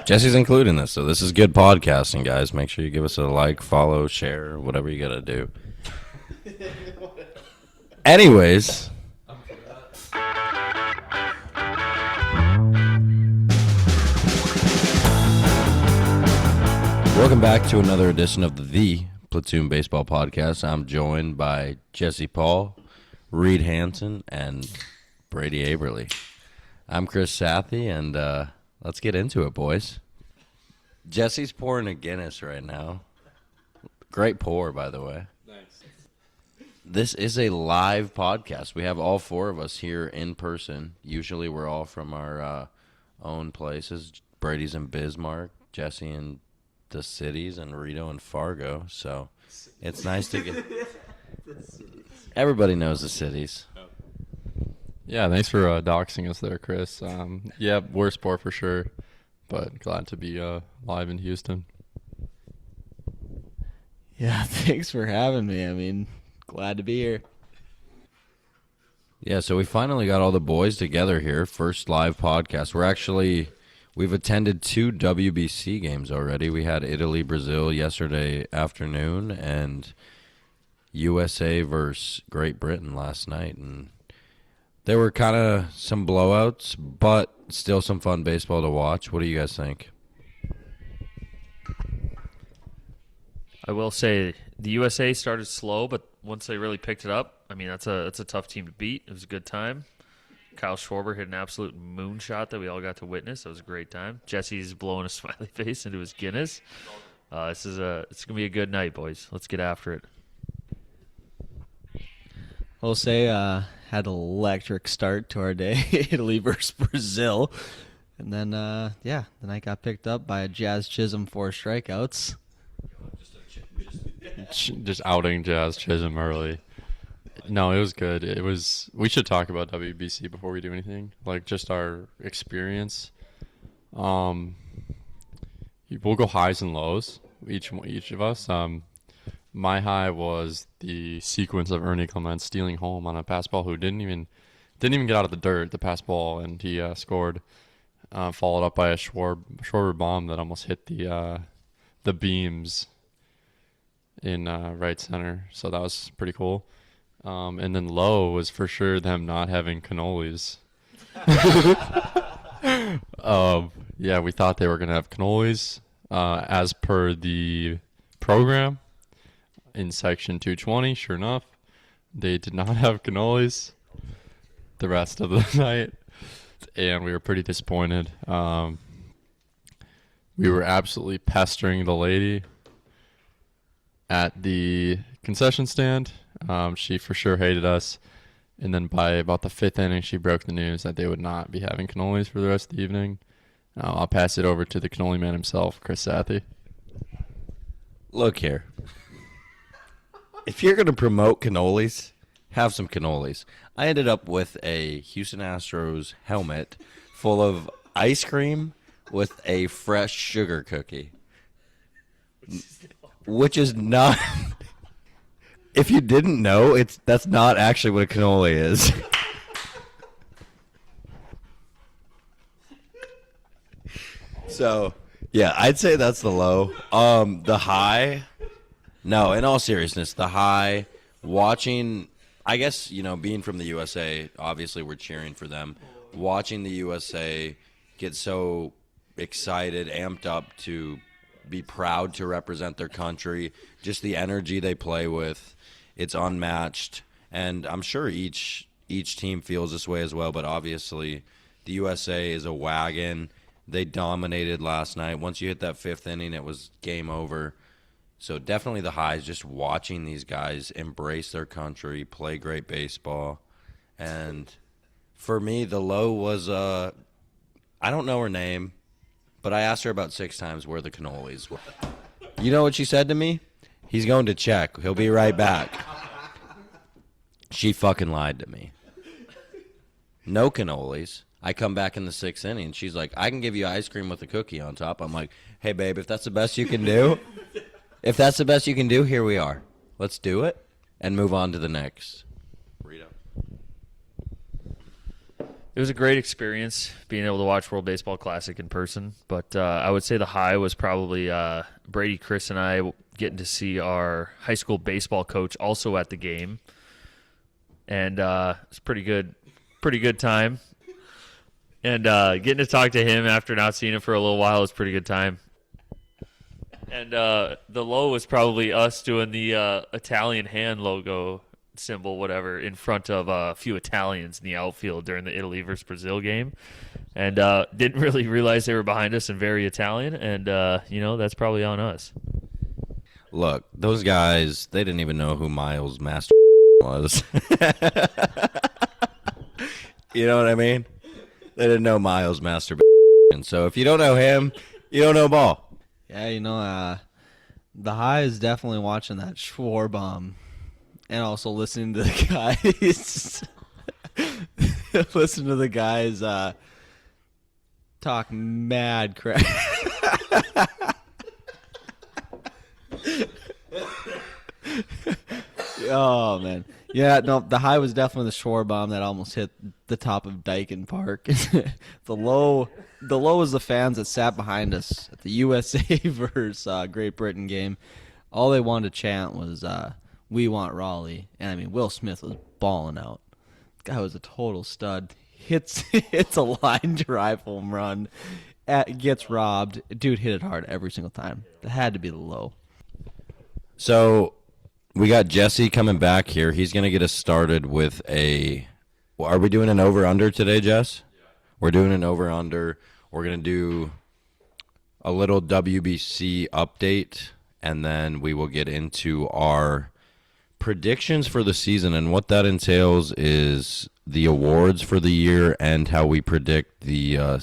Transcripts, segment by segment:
Jesse's including this, so this is good podcasting, guys. Make sure you give us a like, follow, share, whatever you gotta do. Anyways. Welcome back to another edition of the Platoon Baseball Podcast. I'm joined by Jesse Paul, Reed Hansen, and Brady Aberly. I'm Chris Sathy, and let's get into it, boys. Jesse's pouring a Guinness right now. Great pour, by the way. Thanks. This is a live podcast. We have all four of us here in person. Usually we're all from our own places. Brady's in Bismarck, Jesse in the cities, and Rito and Fargo. So it's nice to get... Everybody knows the cities. Yeah, thanks for doxing us there, Chris. Yeah, worst sport for sure, but glad to be live in Houston. Yeah, thanks for having me. I mean, glad to be here. Yeah, so we finally got all the boys together here. First live podcast. We've attended 2 WBC games already. We had Italy-Brazil yesterday afternoon and USA versus Great Britain last night. And there were kind of some blowouts, but still some fun baseball to watch. What do you guys think? I will say the USA started slow, but once they really picked it up, I mean, that's a tough team to beat. It was a good time. Kyle Schwarber hit an absolute moonshot that we all got to witness. That was a great time. Jesse's blowing a smiley face into his Guinness. It's gonna be a good night, boys. Let's get after it. We'll say had an electric start to our day, Italy versus Brazil, and then the night got picked up by a Jazz Chisholm 4 strikeouts. Just outing Jazz Chisholm early. No, it was good. We should talk about WBC before we do anything. Like, just our experience. We'll go highs and lows, each of us. My high was the sequence of Ernie Clement stealing home on a pass ball who didn't even get out of the dirt, the pass ball, and he scored. Followed up by a Schwarber bomb that almost hit the beams in right center. So that was pretty cool. And then low was for sure them not having cannolis. Yeah, we thought they were going to have cannolis as per the program in section 220. Sure enough, they did not have cannolis the rest of the night, and we were pretty disappointed. We were absolutely pestering the lady at the concession stand. She for sure hated us. And then by about the 5th inning, she broke the news that they would not be having cannolis for the rest of the evening. I'll pass it over to the cannoli man himself, Chris Sathy. Look here. If you're going to promote cannolis, have some cannolis. I ended up with a Houston Astros helmet full of ice cream with a fresh sugar cookie, which is not... If you didn't know, that's not actually what a cannoli is. So, yeah, I'd say that's the low. The high, no, in all seriousness, the high, watching, I guess, being from the USA, obviously we're cheering for them. Watching the USA get so excited, amped up to be proud to represent their country, just the energy they play with. It's unmatched, and I'm sure each team feels this way as well, but obviously the USA is a wagon. They dominated last night. Once you hit that 5th inning, it was game over. So definitely the highs, just watching these guys embrace their country, play great baseball. And for me, the low was, I don't know her name, but I asked her about 6 times where the cannolis were. You know what she said to me? He's going to check. He'll be right back. She fucking lied to me. No cannolis. I come back in the 6th inning. She's like, I can give you ice cream with a cookie on top. I'm like, hey, babe, if that's the best you can do, here we are. Let's do it and move on to the next. Rito. It was a great experience being able to watch World Baseball Classic in person, but I would say the high was probably Brady, Chris, and I getting to see our high school baseball coach also at the game, and it's pretty good time. And getting to talk to him after not seeing him for a little while was a pretty good time. And the low was probably us doing the Italian hand logo symbol, whatever, in front of a few Italians in the outfield during the Italy versus Brazil game, and didn't really realize they were behind us and very Italian, and that's probably on us. Look, those guys, they didn't even know who Miles Master was. You know what I mean? They didn't know Miles Master. And so if you don't know him, you don't know ball. Yeah, the high is definitely watching that Schwarbaum and also listening to the guys talk mad crap. Oh man. Yeah, no, the high was definitely the Schwarbaum that almost hit the top of Dyken Park. The low was the fans that sat behind us at the USA versus Great Britain game. All they wanted to chant was "We want Raleigh," and I mean Will Smith was balling out. The guy was a total stud. Hits a line drive home run, gets robbed. Dude hit it hard every single time. That had to be the low. So we got Jesse coming back here. He's going to get us started with are we doing an over-under today, Jess? Yeah. We're doing an over-under. We're going to do a little WBC update, and then we will get into our predictions for the season. And what that entails is the awards for the year and how we predict the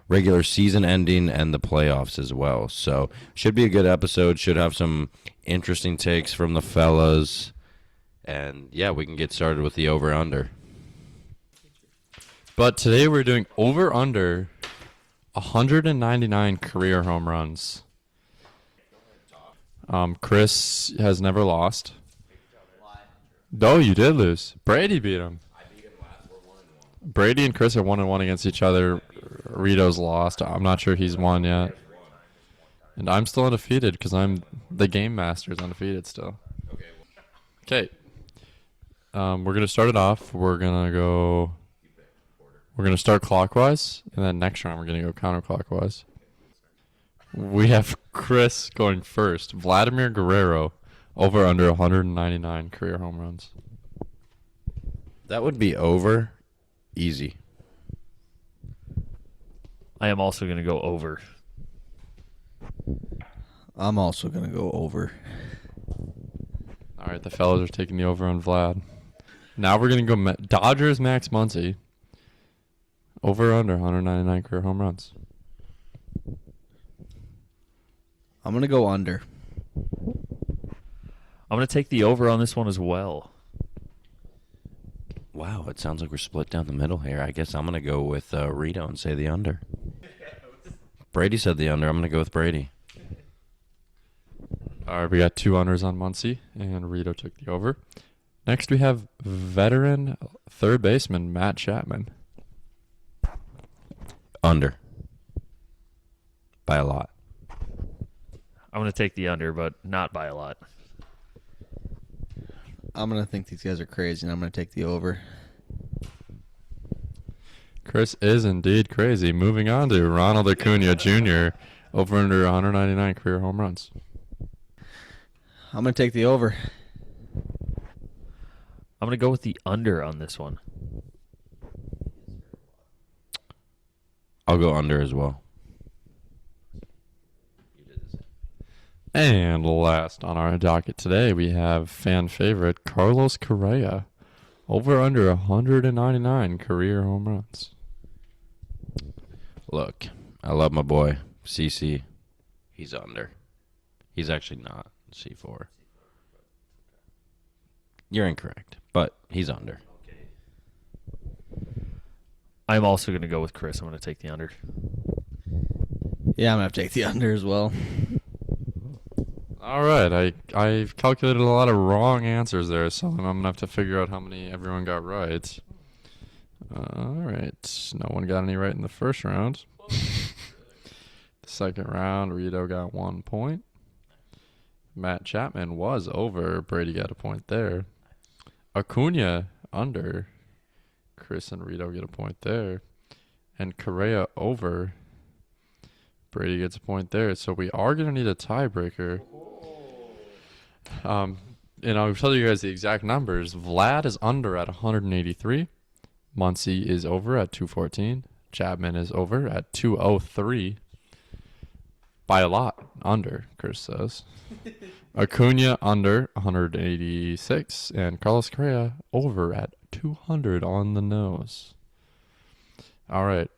regular season ending and the playoffs as well. So should be a good episode. Should have some interesting takes from the fellas. And, yeah, we can get started with the over-under. But today we're doing over-under 199 career home runs. Chris has never lost. No, you did lose. Brady beat him. Brady and Chris are 1-1 against each other. Rito's lost. I'm not sure he's won yet. And I'm still undefeated because I'm the game master is undefeated still. Okay. We're going to start it off. We're going to start clockwise, and then next round we're going to go counterclockwise. We have Chris going first. Vladimir Guerrero, over under 199 career home runs. That would be over. Easy. I am also going to go over. I'm also going to go over. All right, the fellas are taking the over on Vlad. Now we're going to go Dodgers Max Muncy. Over under 199 career home runs. I'm going to go under. I'm going to take the over on this one as well. Wow, it sounds like we're split down the middle here. I guess I'm going to go with Rito and say the under. Brady said the under. I'm going to go with Brady. All right, we got 2 unders on Muncy, and Rito took the over. Next, we have veteran third baseman Matt Chapman. Under. By a lot. I'm going to take the under, but not by a lot. I'm going to think these guys are crazy, and I'm going to take the over. Chris is indeed crazy. Moving on to Ronald Acuna Jr., over under 199 career home runs. I'm going to take the over. I'm going to go with the under on this one. I'll go under as well. And last on our docket today, we have fan favorite Carlos Correa, over under 199 career home runs. Look, I love my boy, CC. He's under. He's actually not C4. You're incorrect, but he's under. I'm also going to go with Chris. I'm going to take the under. Yeah, I'm going to have to take the under as well. All right, I've calculated a lot of wrong answers there, so I'm going to have to figure out how many everyone got right. All right. No one got any right in the first round. The second round, Rito got 1 point. Matt Chapman was over. Brady got a point there. Acuna under. Chris and Rito get a point there. And Correa over. Brady gets a point there. So we are going to need a tiebreaker. And I'll tell you guys the exact numbers. Vlad is under at 183. Muncy is over at 214. Chapman is over at 203. By a lot. Under, Chris says. Acuna under 186. And Carlos Correa over at 200 on the nose. All right.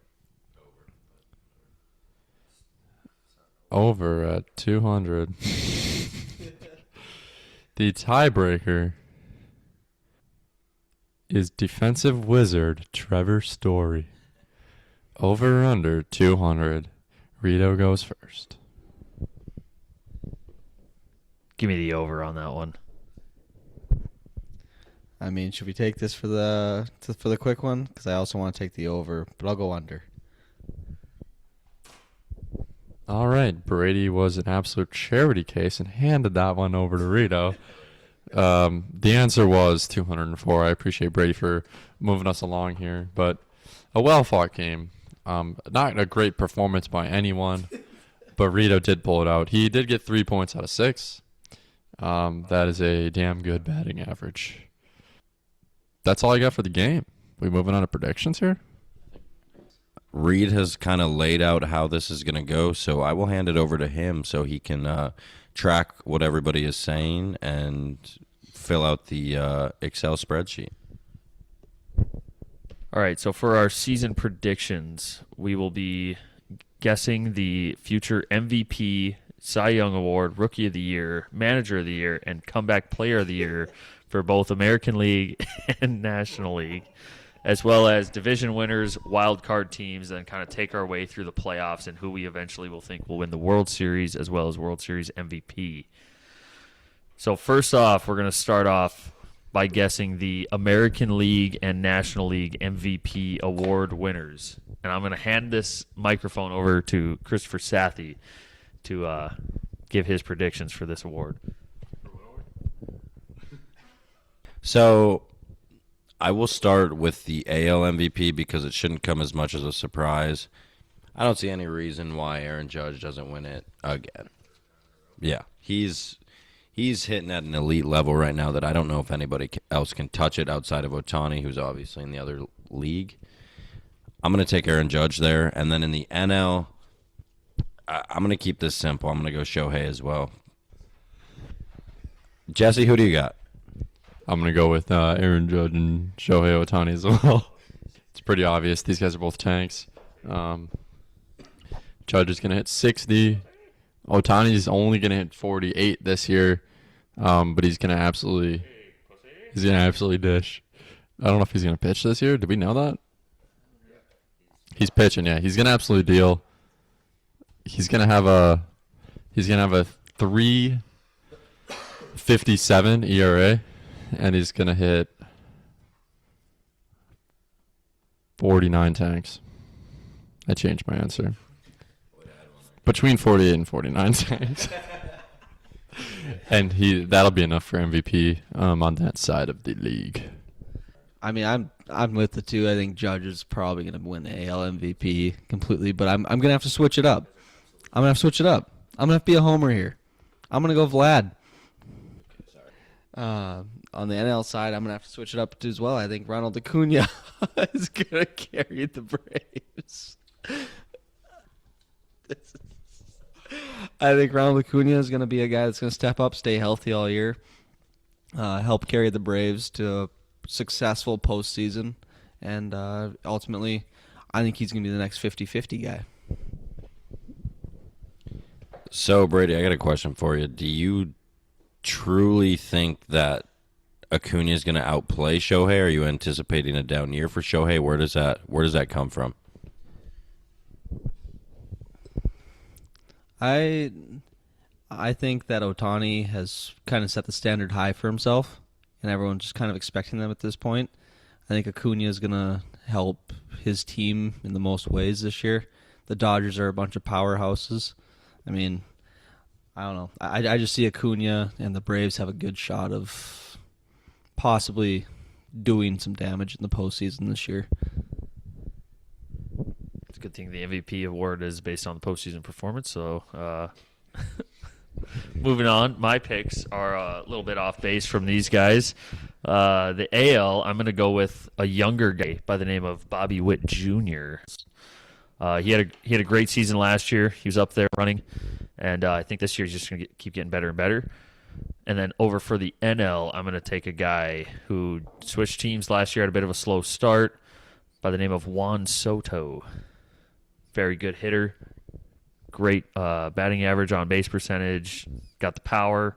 Over at 200. The tiebreaker is defensive wizard Trevor Story. Over or under 200. Rito goes first. Give me the over on that one. I mean, should we take this for the quick one? Because I also want to take the over, but I'll go under. All right. Brady was an absolute charity case and handed that one over to Rito. The answer was 204. I appreciate Brady for moving us along here, but a well-fought game. Not a great performance by anyone, but Rito did pull it out. He did get 3 points out of 6. That is a damn good batting average. That's all I got for the game. We moving on to predictions here? Reed has kind of laid out how this is going to go, so I will hand it over to him so he can track what everybody is saying and fill out the Excel spreadsheet. All right, so for our season predictions, we will be guessing the future MVP, Cy Young Award, Rookie of the Year, Manager of the Year, and Comeback Player of the Year for both American League and National League, as well as division winners, wild card teams, and kind of take our way through the playoffs and who we eventually will think will win the World Series as well as World Series MVP. So first off, we're going to start off by guessing the American League and National League MVP award winners. And I'm going to hand this microphone over to Christopher Sathy to give his predictions for this award. So I will start with the AL MVP because it shouldn't come as much as a surprise. I don't see any reason why Aaron Judge doesn't win it again. Yeah, he's hitting at an elite level right now that I don't know if anybody else can touch it outside of Ohtani, who's obviously in the other league. I'm going to take Aaron Judge there. And then in the NL, I'm going to keep this simple. I'm going to go Shohei as well. Jesse, who do you got? I'm going to go with Aaron Judge and Shohei Ohtani as well. It's pretty obvious. These guys are both tanks. Judge is going to hit 60. Ohtani's only going to hit 48 this year, but he's going to absolutely dish. I don't know if he's going to pitch this year. Did we know that? He's pitching, yeah. He's going to absolutely deal. He's going to have a 3.57 ERA, and he's going to hit 49 tanks. I changed my answer. Between 48 and 49 tanks. And that'll be enough for MVP on that side of the league. I mean, I'm with the two. I think Judge is probably going to win the AL MVP completely, but I'm going to have to switch it up. I'm going to have to be a homer here. I'm going to go Vlad. On the NL side, I'm going to have to switch it up as well. I think Ronald Acuna is going to carry the Braves. I think Ronald Acuna is going to be a guy that's going to step up, stay healthy all year, help carry the Braves to a successful postseason, and ultimately, I think he's going to be the next 50-50 guy. So, Brady, I got a question for you. Do you truly think that Acuna is going to outplay Shohei? Or are you anticipating a down year for Shohei? Where does that come from? I think that Ohtani has kind of set the standard high for himself, and everyone's just kind of expecting them at this point. I think Acuna is going to help his team in the most ways this year. The Dodgers are a bunch of powerhouses. I mean, I don't know. I just see Acuna and the Braves have a good shot of possibly doing some damage in the postseason this year. It's a good thing the MVP award is based on the postseason performance. So, moving on, my picks are a little bit off base from these guys. The AL, I'm going to go with a younger guy by the name of Bobby Witt Jr. He had a great season last year. He was up there running, and I think this year he's just going to keep getting better and better. And then over for the NL, I'm going to take a guy who switched teams last year, had a bit of a slow start, by the name of Juan Soto. Very good hitter, great batting average, on base percentage, got the power,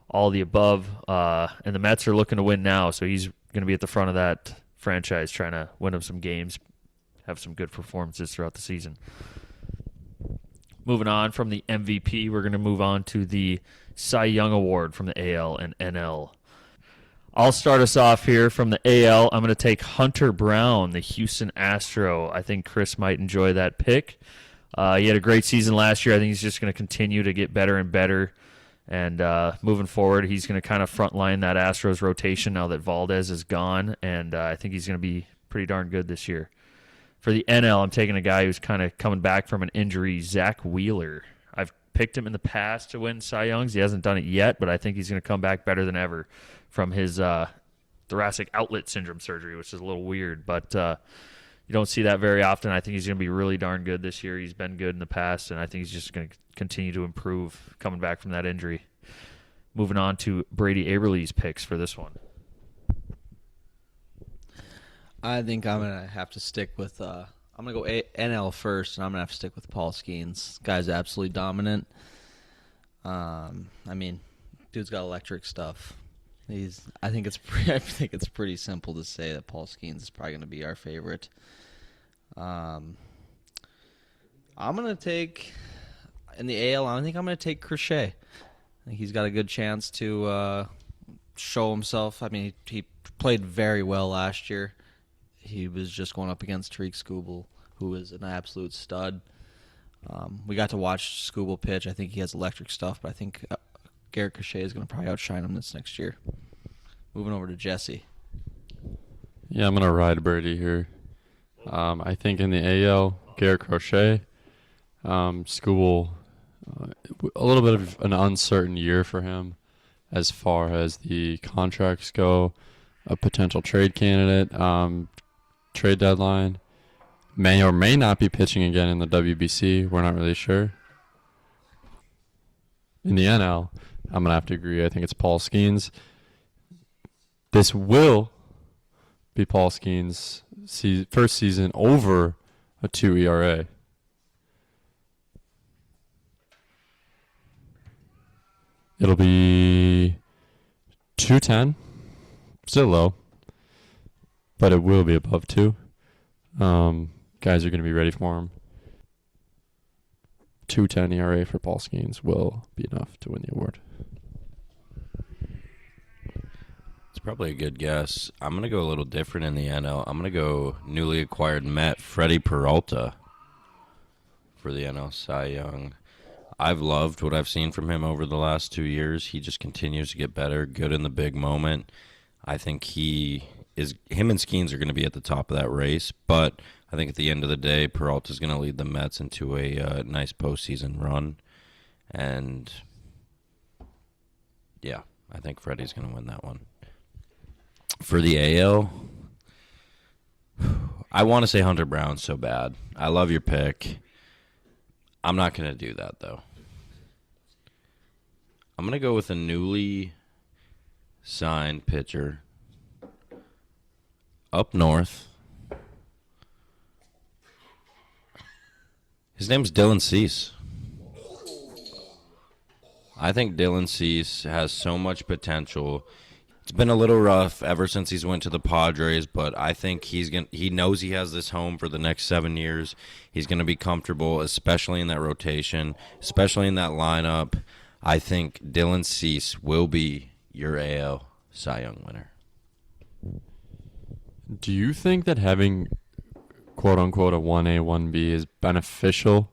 all the above. And the Mets are looking to win now, so he's going to be at the front of that franchise trying to win them some games, have some good performances throughout the season. Moving on from the MVP, we're going to move on to the Cy Young Award from the AL and NL. I'll start us off here from the AL. I'm going to take Hunter Brown, the Houston Astro. I think Chris might enjoy that pick. He had a great season last year. I think he's just going to continue to get better and better. And moving forward, he's going to kind of frontline that Astros rotation now that Valdez is gone. And I think he's going to be pretty darn good this year. For the NL, I'm taking a guy who's kind of coming back from an injury, Zach Wheeler. I've picked him in the past to win Cy Youngs. He hasn't done it yet, but I think he's going to come back better than ever from his thoracic outlet syndrome surgery, which is a little weird. But you don't see that very often. I think he's going to be really darn good this year. He's been good in the past, and I think he's just going to continue to improve coming back from that injury. Moving on to Brady Aberle's picks for this one. I think I'm going to have to stick with I'm going to go NL first, and I'm going to have to stick with Paul Skeens. Guy's absolutely dominant. I mean, dude's got electric stuff. I think it's pretty simple to say that Paul Skeens is probably going to be our favorite. I'm going to take in the AL. I think I'm going to take Crochet. I think he's got a good chance to show himself. I mean, he played very well last year. He was just going up against Tariq Skubal, who is an absolute stud. We got to watch Skubal pitch. I think he has electric stuff, but I think Garrett Crochet is going to probably outshine him this next year. Moving over to Jesse. Yeah, I'm going to ride Birdie here. I think in the AL, Garrett Crochet, Skubal, a little bit of an uncertain year for him as far as the contracts go, a potential trade candidate, trade deadline. May or may not be pitching again in the WBC. We're not really sure. In the NL, I'm going to have to agree. I think it's Paul Skeens. This will be Paul Skeens' first season over a 2 ERA. It'll be 2.10. Still low, but it will be above 2. Guys are going to be ready for him. 2.10 ERA for Paul Skeens will be enough to win the award. It's probably a good guess. I'm going to go a little different in the NL. I'm going to go newly acquired Met, Freddie Peralta, for the NL Cy Young. I've loved what I've seen from him over the last 2 years. He just continues to get better, good in the big moment. I think him and Skeens are going to be at the top of that race, but I think at the end of the day, Peralta's going to lead the Mets into a nice postseason run. And, yeah, I think Freddie's going to win that one. For the AL, I want to say Hunter Brown so bad. I love your pick. I'm not going to do that, though. I'm going to go with a newly signed pitcher up north. His name's Dylan Cease. I think Dylan Cease has so much potential. It's been a little rough ever since he's went to the Padres, but I think he knows he has this home for the next 7 years. He's going to be comfortable, especially in that rotation, especially in that lineup. I think Dylan Cease will be your AL Cy Young winner. Do you think that having quote unquote a 1A, 1B is beneficial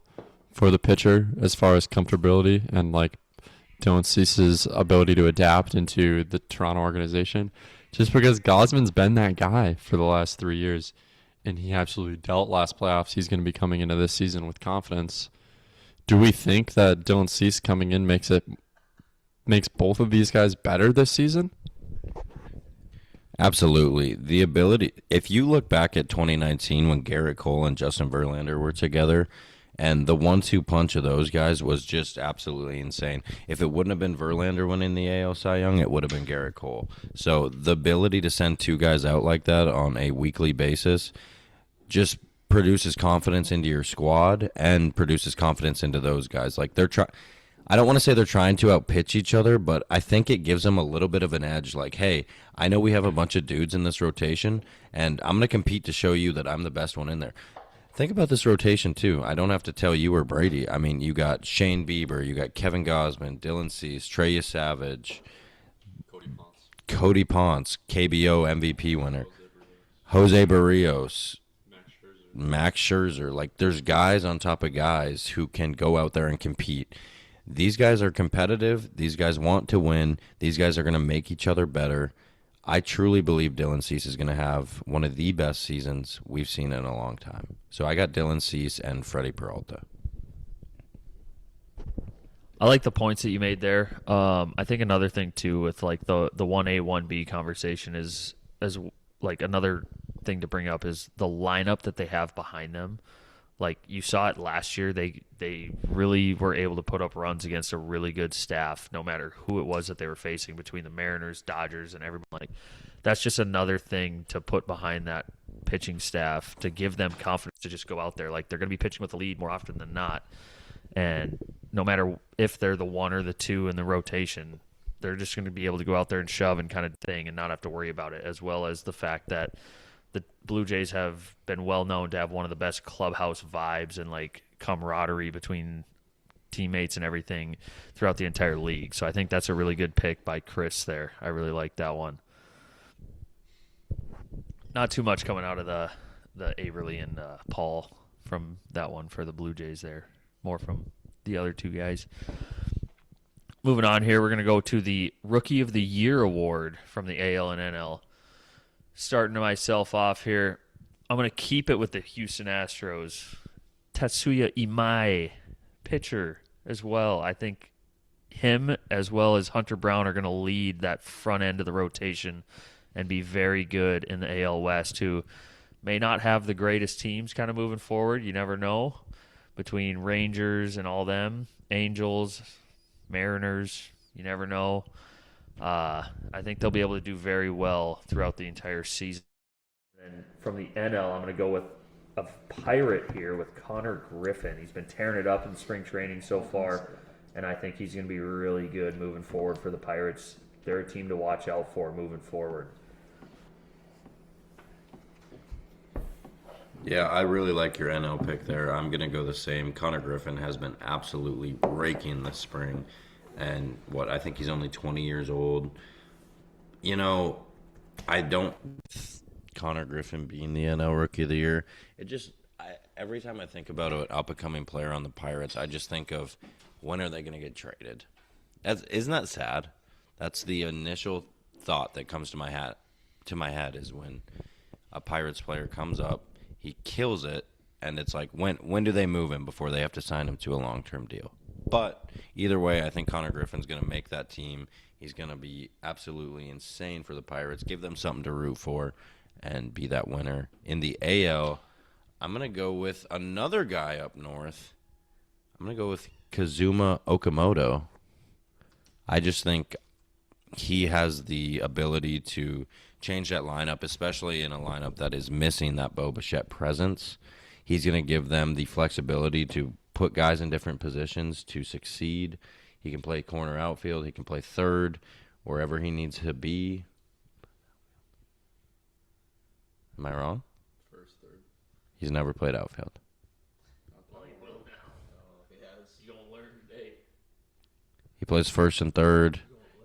for the pitcher as far as comfortability and like Dylan Cease's ability to adapt into the Toronto organization. Just because Gosman's been that guy for the last 3 years, and he absolutely dealt last playoffs. He's going to be coming into this season with confidence. Do we think that Dylan Cease coming in makes both of these guys better this season? Absolutely. The ability, if you look back at 2019 when Garrett Cole and Justin Verlander were together, and the 1-2 punch of those guys was just absolutely insane. If it wouldn't have been Verlander winning the AL Cy Young, it would have been Garrett Cole. So the ability to send two guys out like that on a weekly basis just produces confidence into your squad and produces confidence into those guys. Like I don't want to say they're trying to outpitch each other, but I think it gives them a little bit of an edge. Like, hey, I know we have a bunch of dudes in this rotation, and I'm going to compete to show you that I'm the best one in there. Think about this rotation, too. I don't have to tell you or Brady. I mean, you got Shane Bieber, you got Kevin Gausman, Dylan Cease, Trey Savage, Cody Ponce, KBO MVP winner, Jose Barrios, Max Scherzer. Like, there's guys on top of guys who can go out there and compete. These guys are competitive. These guys want to win. These guys are going to make each other better. I truly believe Dylan Cease is going to have one of the best seasons we've seen in a long time. So I got Dylan Cease and Freddie Peralta. I like the points that you made there. I think another thing too with like the 1A 1B conversation is like another thing to bring up is the lineup that they have behind them. Like you saw it last year, they really were able to put up runs against a really good staff, no matter who it was that they were facing between the Mariners, Dodgers, and everyone. Like that's just another thing to put behind that pitching staff to give them confidence to just go out there. Like they're going to be pitching with the lead more often than not, and no matter if they're the one or the two in the rotation, they're just going to be able to go out there and shove and kind of thing and not have to worry about it. As well as the fact that the Blue Jays have been well known to have one of the best clubhouse vibes and like camaraderie between teammates and everything throughout the entire league. So I think that's a really good pick by Chris there. I really like that one. Not too much coming out of the Averly and Paul from that one for the Blue Jays there. More from the other two guys. Moving on here, we're going to go to the Rookie of the Year award from the AL and NL. Starting myself off here, I'm going to keep it with the Houston Astros. Tatsuya Imai, pitcher as well. I think him as well as Hunter Brown are going to lead that front end of the rotation and be very good in the AL West, who may not have the greatest teams kind of moving forward. You never know. Between Rangers and all them, Angels, Mariners, you never know. I think they'll be able to do very well throughout the entire season. And from the NL, I'm going to go with a Pirate here with Connor Griffin. He's been tearing it up in spring training so far, and I think he's going to be really good moving forward for the Pirates. They're a team to watch out for moving forward. Yeah, I really like your NL pick there. I'm going to go the same. Connor Griffin has been absolutely raking this spring. And I think he's only 20 years old. You know, Connor Griffin being the NL Rookie of the Year, every time I think about an up-and-coming player on the Pirates, I just think of when are they going to get traded? Isn't that sad? That's the initial thought that comes to my head is when a Pirates player comes up, he kills it, and it's like, when do they move him before they have to sign him to a long-term deal? But either way, I think Connor Griffin's going to make that team. He's going to be absolutely insane for the Pirates, give them something to root for, and be that winner. In the AL, I'm going to go with another guy up north. I'm going to go with Kazuma Okamoto. I just think he has the ability to change that lineup, especially in a lineup that is missing that Bo Bichette presence. He's going to give them the flexibility to put guys in different positions to succeed. He can play corner outfield. He can play third, wherever he needs to be. Am I wrong? First, third. He's never played outfield. He plays first and third.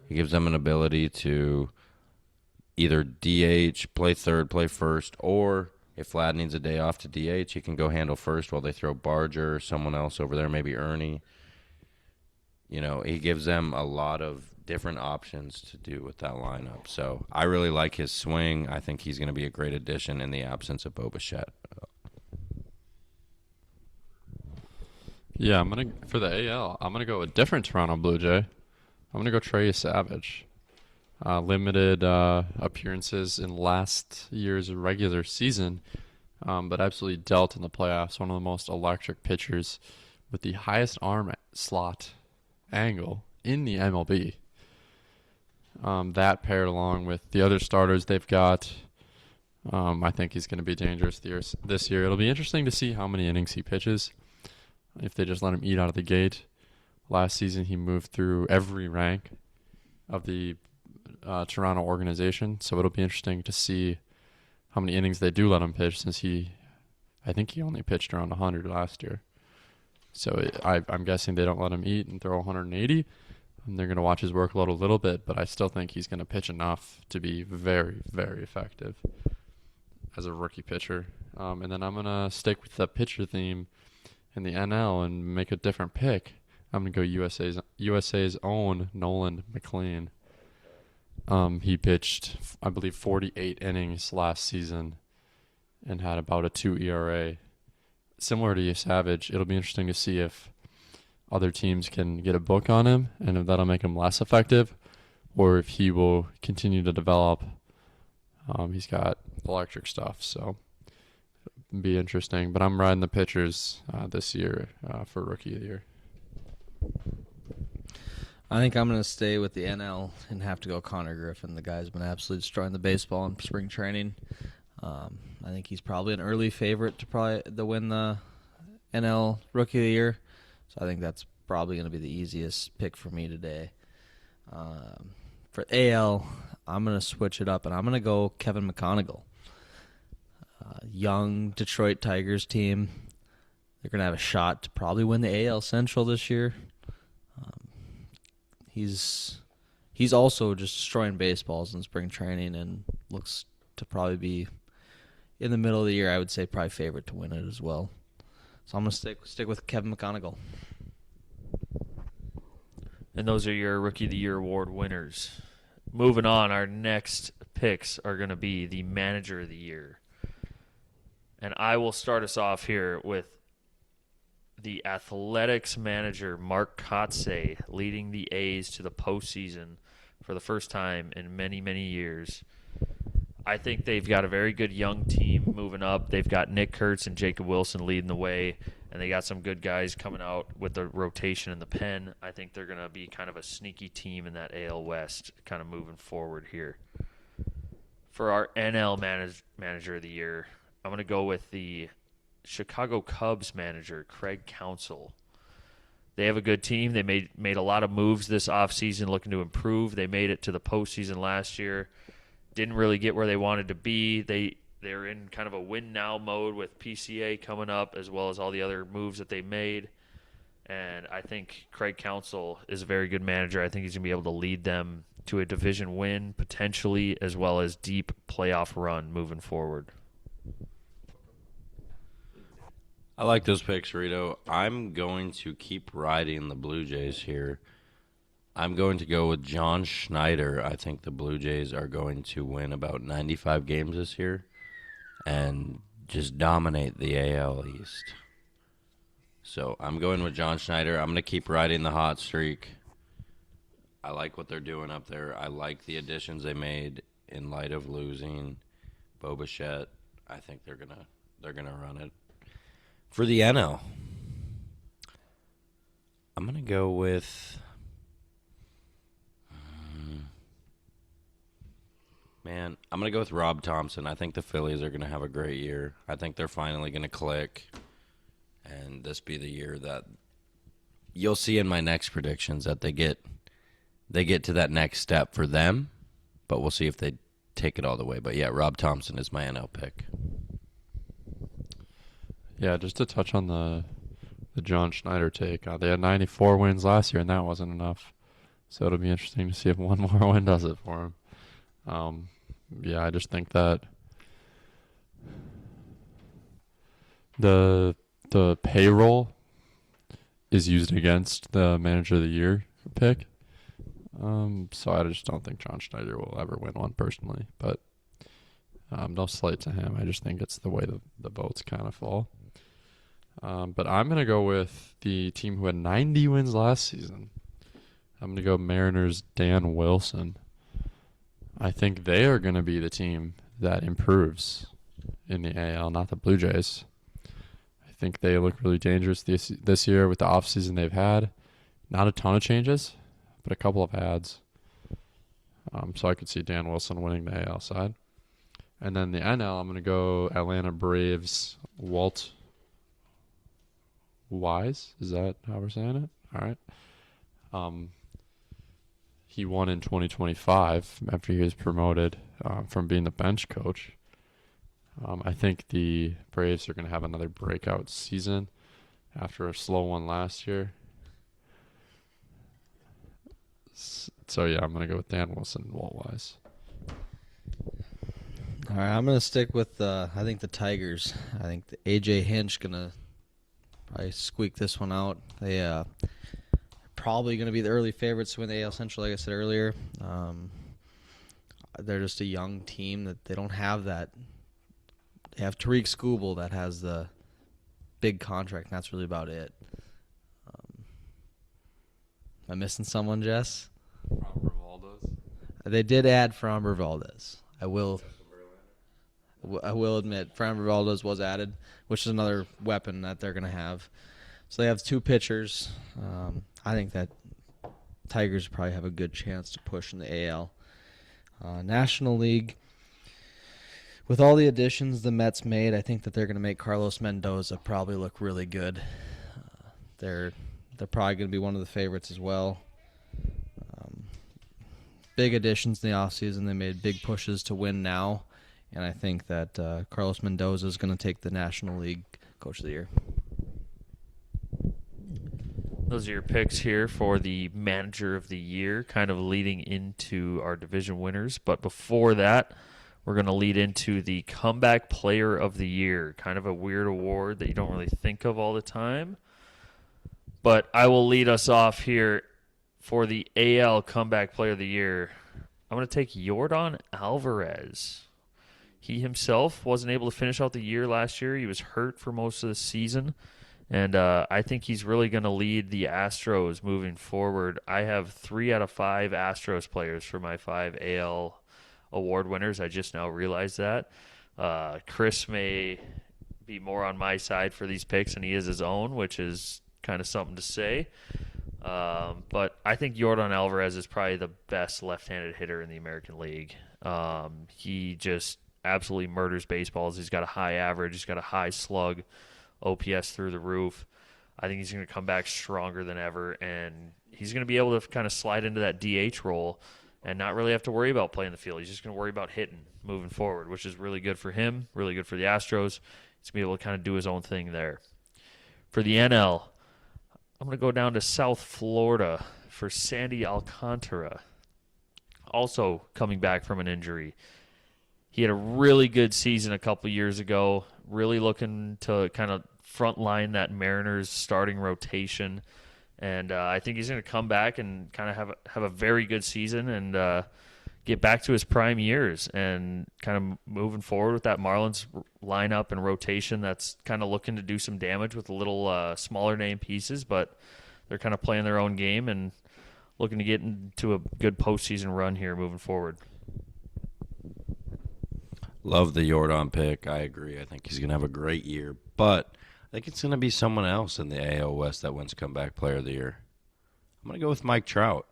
He gives them an ability to either DH, play third, play first, or If Vlad needs a day off to DH, he can go handle first while they throw Barger or someone else over there, maybe Ernie. You know, he gives them a lot of different options to do with that lineup. So I really like his swing. I think he's going to be a great addition in the absence of Bo Bichette. Yeah, for the AL, I'm gonna go with a different Toronto Blue Jay. I'm gonna go Trey Savage. Limited appearances in last year's regular season, but absolutely dealt in the playoffs. One of the most electric pitchers with the highest arm slot angle in the MLB. That paired along with the other starters they've got, I think he's going to be dangerous this year. It'll be interesting to see how many innings he pitches, if they just let him eat out of the gate. Last season, he moved through every rank of the Toronto organization, so it'll be interesting to see how many innings they do let him pitch, since I think he only pitched around 100 last year. So I'm guessing they don't let him eat and throw 180. And they're going to watch his workload a little bit, but I still think he's going to pitch enough to be very, very effective as a rookie pitcher. And then I'm going to stick with the pitcher theme in the NL and make a different pick. I'm going to go USA's own Nolan McLean. He pitched, I believe, 48 innings last season and had about a 2 ERA. Similar to Savage, it'll be interesting to see if other teams can get a book on him and if that'll make him less effective, or if he will continue to develop. He's got electric stuff, so it'll be interesting. But I'm riding the pitchers this year for Rookie of the Year. I think I'm going to stay with the NL and have to go Connor Griffin. The guy's been absolutely destroying the baseball in spring training. I think he's probably an early favorite to win the NL Rookie of the Year. So I think that's probably going to be the easiest pick for me today. For AL, I'm going to switch it up, and I'm going to go Kevin McConaughey. Young Detroit Tigers team. They're going to have a shot to probably win the AL Central this year. He's also just destroying baseballs in spring training and looks to probably be, in the middle of the year, I would say probably favorite to win it as well. So I'm going to stick with Kevin McConaughey. And those are your Rookie of the Year award winners. Moving on, our next picks are going to be the Manager of the Year. And I will start us off here with the Athletics manager, Mark Kotsay, leading the A's to the postseason for the first time in many, many years. I think they've got a very good young team moving up. They've got Nick Kurtz and Jacob Wilson leading the way, and they got some good guys coming out with the rotation in the pen. I think they're going to be kind of a sneaky team in that AL West, kind of moving forward here. For our NL manager of the year, I'm going to go with the Chicago Cubs manager, Craig Counsell. They have a good team. They made a lot of moves this offseason looking to improve. They made it to the postseason last year. Didn't really get where they wanted to be. They're in kind of a win-now mode with PCA coming up, as well as all the other moves that they made. And I think Craig Counsell is a very good manager. I think he's going to be able to lead them to a division win, potentially, as well as deep playoff run moving forward. I like those picks, Rito. I'm going to keep riding the Blue Jays here. I'm going to go with John Schneider. I think the Blue Jays are going to win about 95 games this year and just dominate the AL East. So I'm going with John Schneider. I'm going to keep riding the hot streak. I like what they're doing up there. I like the additions they made in light of losing Bo Bichette. I think they're gonna run it. For the NL, I'm going to go with... I'm going to go with Rob Thompson. I think the Phillies are going to have a great year. I think they're finally going to click. And this be the year that you'll see in my next predictions that they get to that next step for them. But we'll see if they take it all the way. But yeah, Rob Thompson is my NL pick. Yeah, just to touch on the John Schneider take. They had 94 wins last year, and that wasn't enough. So it'll be interesting to see if one more win does it for him. Yeah, I just think that The payroll is used against the manager of the year pick. So I just don't think John Schneider will ever win one personally. But no slight to him. I just think it's the way the votes kind of fall. But I'm going to go with the team who had 90 wins last season. I'm going to go Mariners' Dan Wilson. I think they are going to be the team that improves in the AL, not the Blue Jays. I think they look really dangerous this year with the offseason they've had. Not a ton of changes, but a couple of adds. So I could see Dan Wilson winning the AL side. And then the NL, I'm going to go Atlanta Braves' Walt Wise. Is that how we're saying it? All right. He won in 2025 after he was promoted from being the bench coach. I think the Braves are going to have another breakout season after a slow one last year. So, yeah, I'm going to go with Dan Wilson and Walt Wise. All right, I'm going to stick with, I think, the Tigers. I think the A.J. Hinch going to probably squeak this one out. They probably going to be the early favorites to win the AL Central, like I said earlier. They're just a young team that they don't have that. They have Tariq Skubal that has the big contract, and that's really about it. Am I missing someone, Jess? They did add Framber Valdez. I will admit Framber Valdez was added, which is another weapon that they're going to have. So they have two pitchers. I think that Tigers probably have a good chance to push in the AL. National League, with all the additions the Mets made, I think that they're going to make Carlos Mendoza probably look really good. They're probably going to be one of the favorites as well. Big additions in the offseason. They made big pushes to win now, and I think that Carlos Mendoza is going to take the National League Coach of the Year. Those are your picks here for the Manager of the Year, kind of leading into our division winners. But before that, we're going to lead into the Comeback Player of the Year, kind of a weird award that you don't really think of all the time. But I will lead us off here for the AL Comeback Player of the Year. I'm going to take Yordan Alvarez. He himself wasn't able to finish out the year last year. He was hurt for most of the season. And I think he's really going to lead the Astros moving forward. I have 3 out of 5 Astros players for my 5 AL award winners. I just now realized that. Chris may be more on my side for these picks than he is his own, which is kind of something to say. But I think Yordan Alvarez is probably the best left-handed hitter in the American League. He just absolutely murders baseballs. He's got a high average. He's got a high slug, OPS through the roof. I think he's going to come back stronger than ever, and he's going to be able to kind of slide into that DH role and not really have to worry about playing the field. He's just going to worry about hitting moving forward, which is really good for him, really good for the Astros. He's going to be able to kind of do his own thing there. For the NL, I'm going to go down to South Florida for Sandy Alcantara, also coming back from an injury. He had a really good season a couple years ago, really looking to kind of frontline that Mariners starting rotation. And I think he's going to come back and kind of have a very good season and get back to his prime years and kind of moving forward with that Marlins lineup and rotation that's kind of looking to do some damage with a little smaller name pieces, but they're kind of playing their own game and looking to get into a good postseason run here moving forward. Love the Yordan pick. I agree. I think he's going to have a great year, but I think it's going to be someone else in the AL West that wins Comeback Player of the Year. I'm going to go with Mike Trout.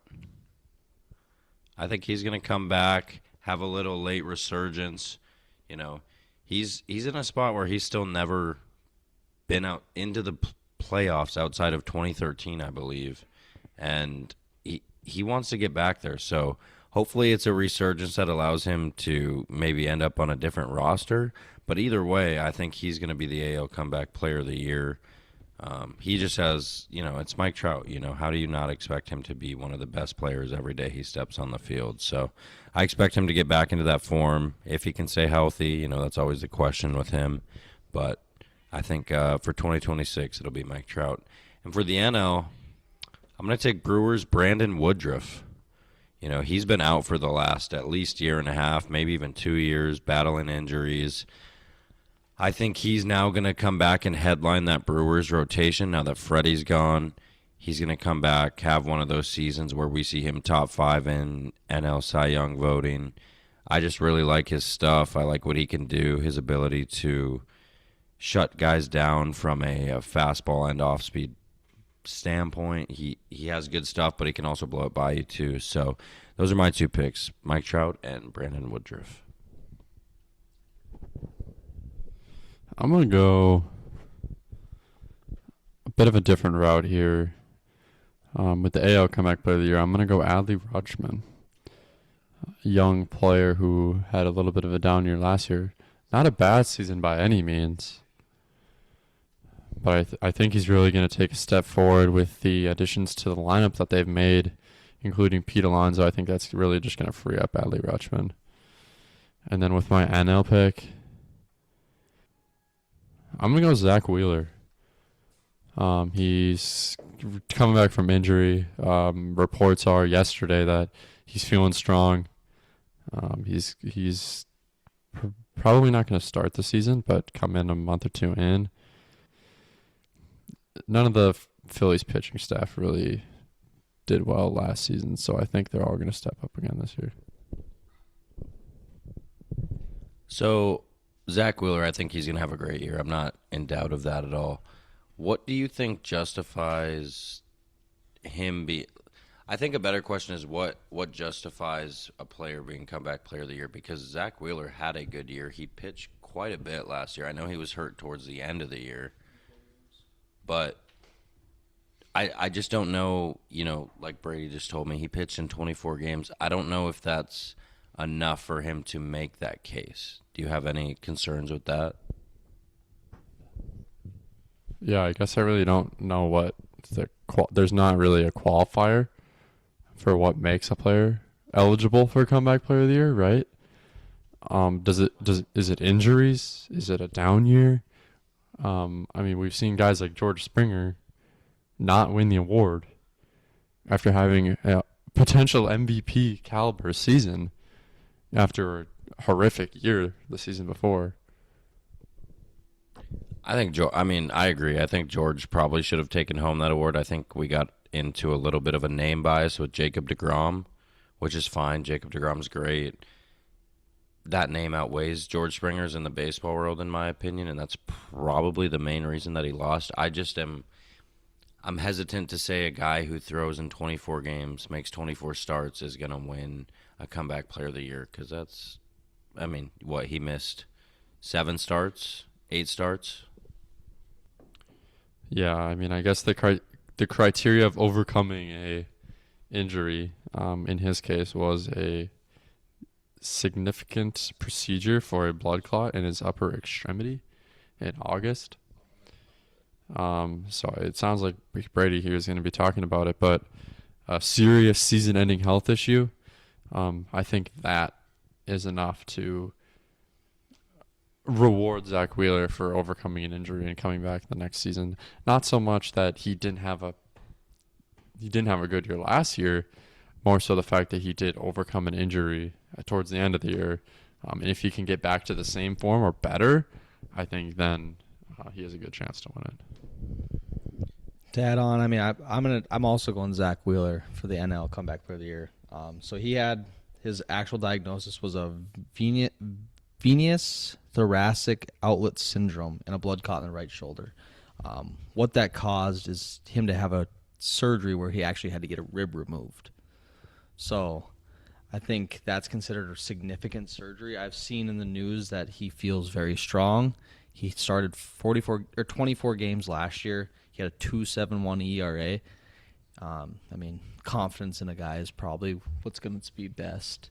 I think he's going to come back, have a little late resurgence. You know, he's in a spot where he's still never been out into the playoffs outside of 2013, I believe, and he wants to get back there. So hopefully it's a resurgence that allows him to maybe end up on a different roster. But either way, I think he's going to be the AL Comeback Player of the Year. He just has, it's Mike Trout. How do you not expect him to be one of the best players every day he steps on the field? So I expect him to get back into that form. If he can stay healthy, that's always the question with him. But I think for 2026 it'll be Mike Trout. And for the NL, I'm going to take Brewers' Brandon Woodruff. You know, he's been out for the last at least year and a half, maybe even 2 years, battling injuries. I think he's now going to come back and headline that Brewers rotation now that Freddie's gone. He's going to come back, have one of those seasons where we see him top 5 in NL Cy Young voting. I just really like his stuff. I like what he can do, his ability to shut guys down from a fastball and off-speed standpoint. He has good stuff, but he can also blow it by you too. So those are my 2 picks, Mike Trout and Brandon Woodruff. I'm going to go a bit of a different route here. With the AL comeback player of the year, I'm going to go Adley Rutschman, a young player who had a little bit of a down year last year. Not a bad season by any means, but I think he's really going to take a step forward with the additions to the lineup that they've made, including Pete Alonso. I think that's really just going to free up Adley Rutschman. And then with my NL pick, I'm going to go Zach Wheeler. He's coming back from injury. Reports are yesterday that he's feeling strong. He's probably not going to start the season, but come in a month or 2 in. None of the Phillies pitching staff really did well last season, so I think they're all going to step up again this year. So Zach Wheeler, I think he's going to have a great year. I'm not in doubt of that at all. What do you think justifies him I think a better question is what justifies a player being comeback player of the year, because Zach Wheeler had a good year. He pitched quite a bit last year. I know he was hurt towards the end of the year, but I just don't know, like Brady just told me, he pitched in 24 games. I don't know if that's enough for him to make that case. Do you have any concerns with that? Yeah, I guess I really don't know what there's not really a qualifier for what makes a player eligible for comeback player of the year, right? Is it injuries? Is it a down year? We've seen guys like George Springer not win the award after having a potential MVP caliber season after a horrific year the season before. I agree. I think George probably should have taken home that award. I think we got into a little bit of a name bias with Jacob deGrom, which is fine. Jacob deGrom's great. That name outweighs George Springer's in the baseball world, in my opinion, and that's probably the main reason that he lost. I'm hesitant to say a guy who throws in 24 games, makes 24 starts, is going to win a comeback player of the year, because he missed 7 starts, 8 starts? Yeah, I guess the criteria of overcoming a injury, in his case, was a significant procedure for a blood clot in his upper extremity in August. So it sounds like Brady here is going to be talking about it, but a serious season-ending health issue, I think that is enough to reward Zach Wheeler for overcoming an injury and coming back the next season. Not so much that he didn't have a good year last year, more so the fact that he did overcome an injury towards the end of the year. And if he can get back to the same form or better, I think then he has a good chance to win it. To add on, I'm also going Zach Wheeler for the NL comeback player of the year. So he had his actual diagnosis was a venous thoracic outlet syndrome and a blood clot in the right shoulder. What that caused is him to have a surgery where he actually had to get a rib removed. So I think that's considered a significant surgery. I've seen in the news that he feels very strong. He started 24 games last year. He had a 2.71 ERA. Confidence in a guy is probably what's going to be best.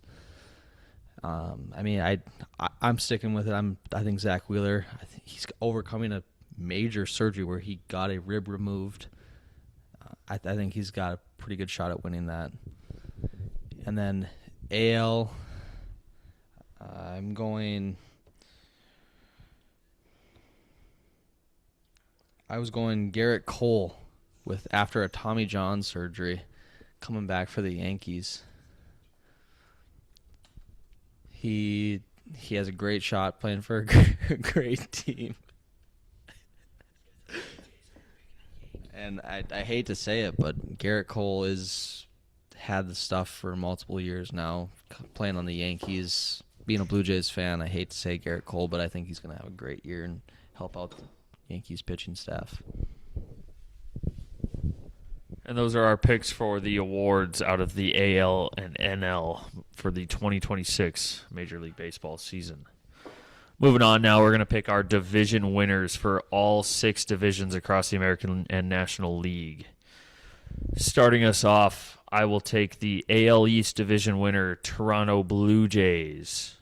I'm sticking with it. I think Zach Wheeler, I think he's overcoming a major surgery where he got a rib removed. I think he's got a pretty good shot at winning that. And then AL, I'm going. I was going Garrett Cole with after a Tommy John surgery, coming back for the Yankees. He has a great shot playing for a great team. And I hate to say it, but Garrett Cole has had the stuff for multiple years now, playing on the Yankees. Being a Blue Jays fan, I hate to say Garrett Cole, but I think he's going to have a great year and help out the Yankees pitching staff. And those are our picks for the awards out of the AL and NL for the 2026 Major League Baseball season. Moving on now, we're going to pick our division winners for all 6 divisions across the American and National League. Starting us off, I will take the AL East division winner, Toronto Blue Jays,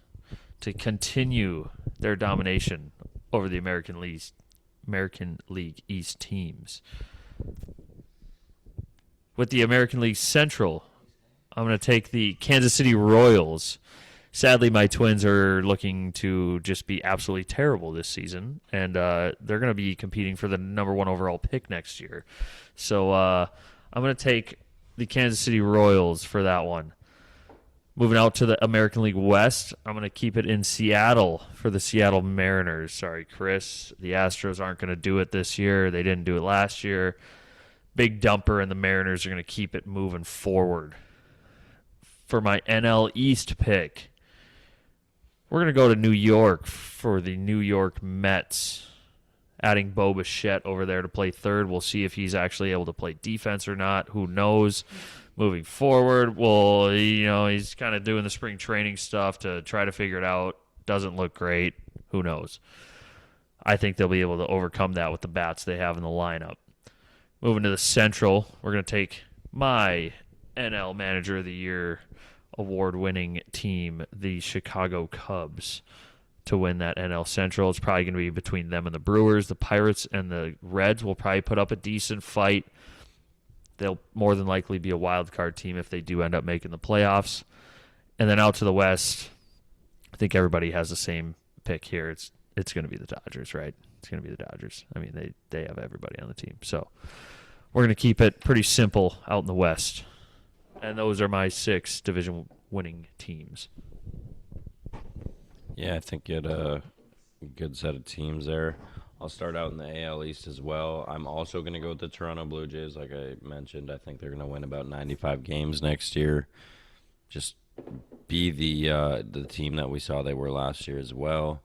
to continue their domination over the American League East teams. With the American League Central, I'm going to take the Kansas City Royals. Sadly, my Twins are looking to just be absolutely terrible this season, and they're going to be competing for the number 1 overall pick next year. So I'm going to take the Kansas City Royals for that one. Moving out to the American League West, I'm going to keep it in Seattle for the Seattle Mariners. Sorry, Chris. The Astros aren't going to do it this year. They didn't do it last year. Big dumper, and the Mariners are going to keep it moving forward. For my NL East pick, we're going to go to New York for the New York Mets. Adding Bo Bichette over there to play third. We'll see if he's actually able to play defense or not. Who knows? Moving forward, well, he's kind of doing the spring training stuff to try to figure it out. Doesn't look great. Who knows? I think they'll be able to overcome that with the bats they have in the lineup. Moving to the Central, we're going to take my NL Manager of the Year award-winning team, the Chicago Cubs, to win that NL Central. It's probably going to be between them and the Brewers. The Pirates and the Reds will probably put up a decent fight. They'll more than likely be a wild card team if they do end up making the playoffs. And then out to the West, I think everybody has the same pick here. It's going to be the Dodgers, right? It's going to be the Dodgers. I mean, they have everybody on the team. So we're going to keep it pretty simple out in the West. And those are my 6 division-winning teams. Yeah, I think you had a good set of teams there. I'll start out in the AL East as well. I'm also going to go with the Toronto Blue Jays. Like I mentioned, I think they're going to win about 95 games next year. Just be the team that we saw they were last year as well.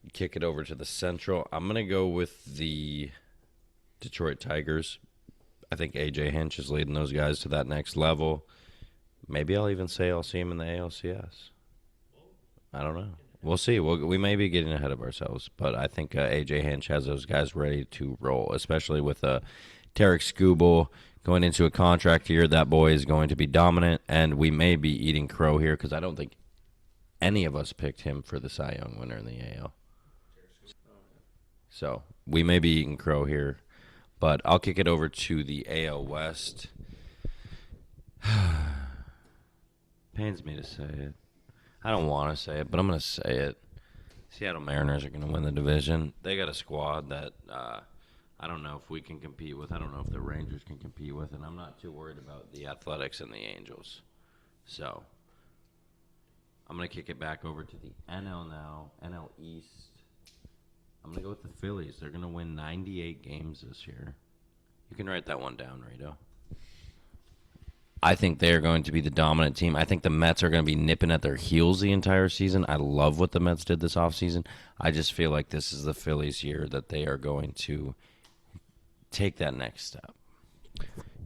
You kick it over to the Central. I'm going to go with the Detroit Tigers. I think A.J. Hinch is leading those guys to that next level. Maybe I'll even say I'll see him in the ALCS. I don't know. We'll see. We may be getting ahead of ourselves, but I think A.J. Hinch has those guys ready to roll, especially with Tarek Skubal going into a contract year. That boy is going to be dominant, and we may be eating crow here because I don't think any of us picked him for the Cy Young winner in the AL. So we may be eating crow here, but I'll kick it over to the AL West. Pains me to say it. I don't want to say it, but I'm going to say it. Seattle Mariners are going to win the division. They got a squad that I don't know if we can compete with. I don't know if the Rangers can compete with, and I'm not too worried about the Athletics and the Angels. So I'm going to kick it back over to the NL now, NL East. I'm going to go with the Phillies. They're going to win 98 games this year. You can write that one down, Rito. I think they're going to be the dominant team. I think the Mets are going to be nipping at their heels the entire season. I love what the Mets did this offseason. I just feel like this is the Phillies' year that they are going to take that next step.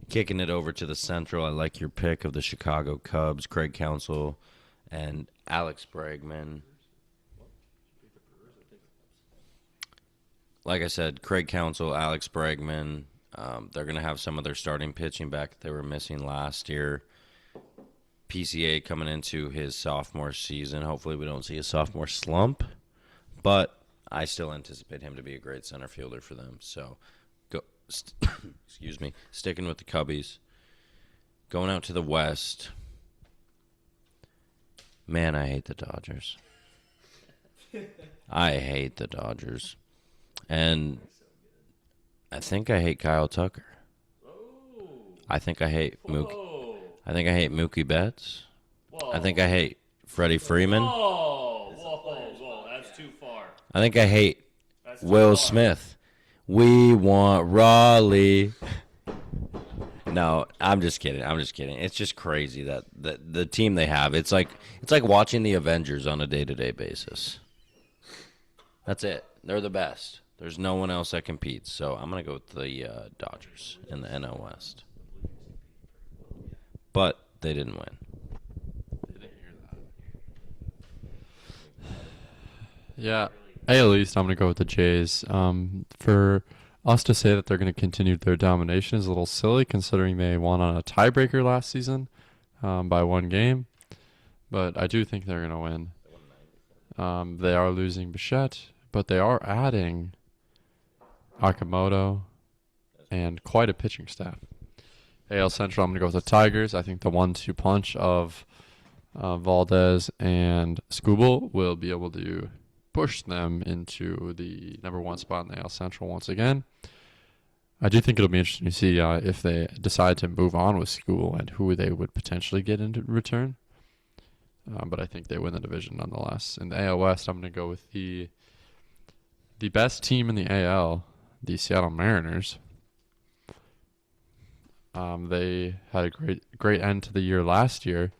Kicking it over to the Central, I like your pick of the Chicago Cubs, Craig Counsell, and Alex Bregman. Like I said, Craig Counsell, Alex Bregman. They're going to have some of their starting pitching back that they were missing last year. PCA coming into his sophomore season. Hopefully we don't see a sophomore slump, but I still anticipate him to be a great center fielder for them. So, excuse me, sticking with the Cubbies. Going out to the West. Man, I hate the Dodgers. I hate the Dodgers. And I think I hate Kyle Tucker. I think I hate Mookie. I think I hate Mookie Betts. I think I hate Freddie Freeman. Whoa, that's too far. I think I hate Will Smith. We want Raleigh. No, I'm just kidding. It's just crazy that the team they have. It's like watching the Avengers on a day-to-day basis. That's it. They're the best. There's no one else that competes. So I'm gonna go with the Dodgers in the NL West. But they didn't win. Yeah, AL East, I'm going to go with the Jays. For us to say that they're going to continue their domination is a little silly, considering they won on a tiebreaker last season by 1 game. But I do think they're going to win. They are losing Bichette, but they are adding Akamoto and quite a pitching staff. AL Central, I'm going to go with the Tigers. I think the 1-2 punch of Valdez and Skubal will be able to push them into the number 1 spot in the AL Central once again. I do think it'll be interesting to see if they decide to move on with Skubal and who they would potentially get in return. But I think they win the division nonetheless. In the AL West, I'm going to go with the best team in the AL, the Seattle Mariners. They had a great end to the year last year.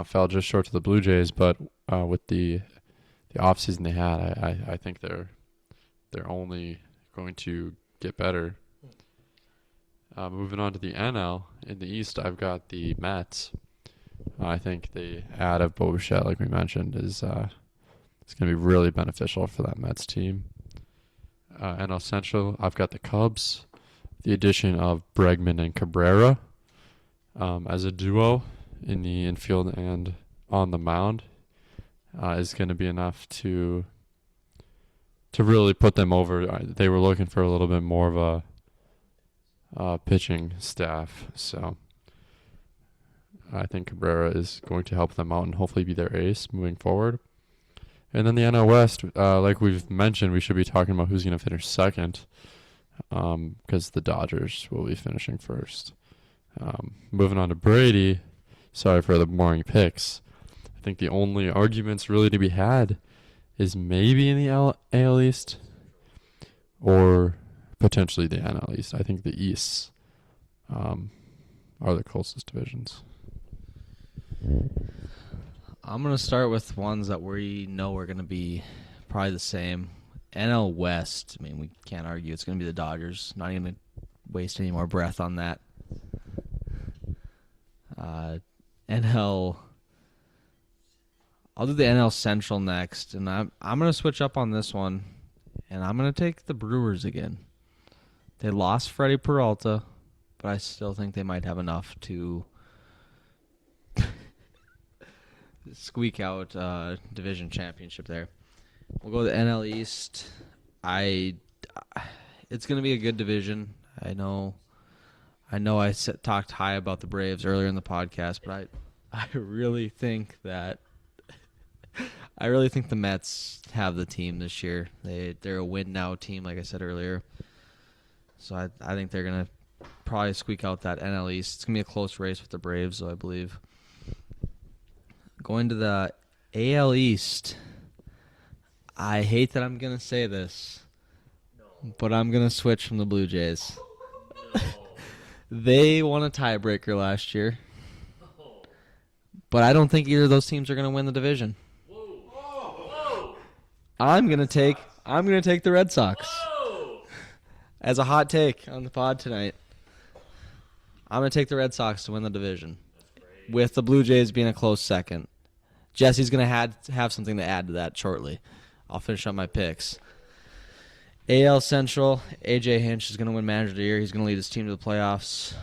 Fell just short to the Blue Jays, but with the offseason they had, I think they're only going to get better. Moving on to the NL, in the East, I've got the Mets. I think the add of Bo Bichette, like we mentioned, is it's going to be really beneficial for that Mets team. NL Central, I've got the Cubs. The addition of Bregman and Cabrera as a duo in the infield and on the mound is going to be enough to really put them over. They were looking for a little bit more of a pitching staff, so I think Cabrera is going to help them out and hopefully be their ace moving forward. And then the NL West, like we've mentioned, we should be talking about who's going to finish second, because the Dodgers will be finishing first. Moving on to Brady, sorry for the boring picks. I think the only arguments really to be had is maybe in the AL East or potentially the NL East. I think the East are the closest divisions. I'm going to start with ones that we know are going to be probably the same. NL West, I mean, we can't argue. It's going to be the Dodgers. Not even going to waste any more breath on that. NL, I'll do the NL Central next, and I'm going to switch up on this one, and I'm going to take the Brewers again. They lost Freddie Peralta, but I still think they might have enough to squeak out division championship there. We'll go to the NL East. It's going to be a good division. I know I talked high about the Braves earlier in the podcast, but I really think that the Mets have the team this year. They're a win now team, like I said earlier. So I think they're going to probably squeak out that NL East. It's going to be a close race with the Braves, though, I believe. Going to the AL East, I hate that I'm going to say this, but I'm going to switch from the Blue Jays. They won a tiebreaker last year, but I don't think either of those teams are going to win the division. I'm going to take the Red Sox as a hot take on the pod tonight. I'm going to take the Red Sox to win the division, with the Blue Jays being a close second. Jesse's going to have something to add to that shortly. I'll finish up my picks. AL Central, AJ Hinch is going to win Manager of the Year. He's going to lead his team to the playoffs.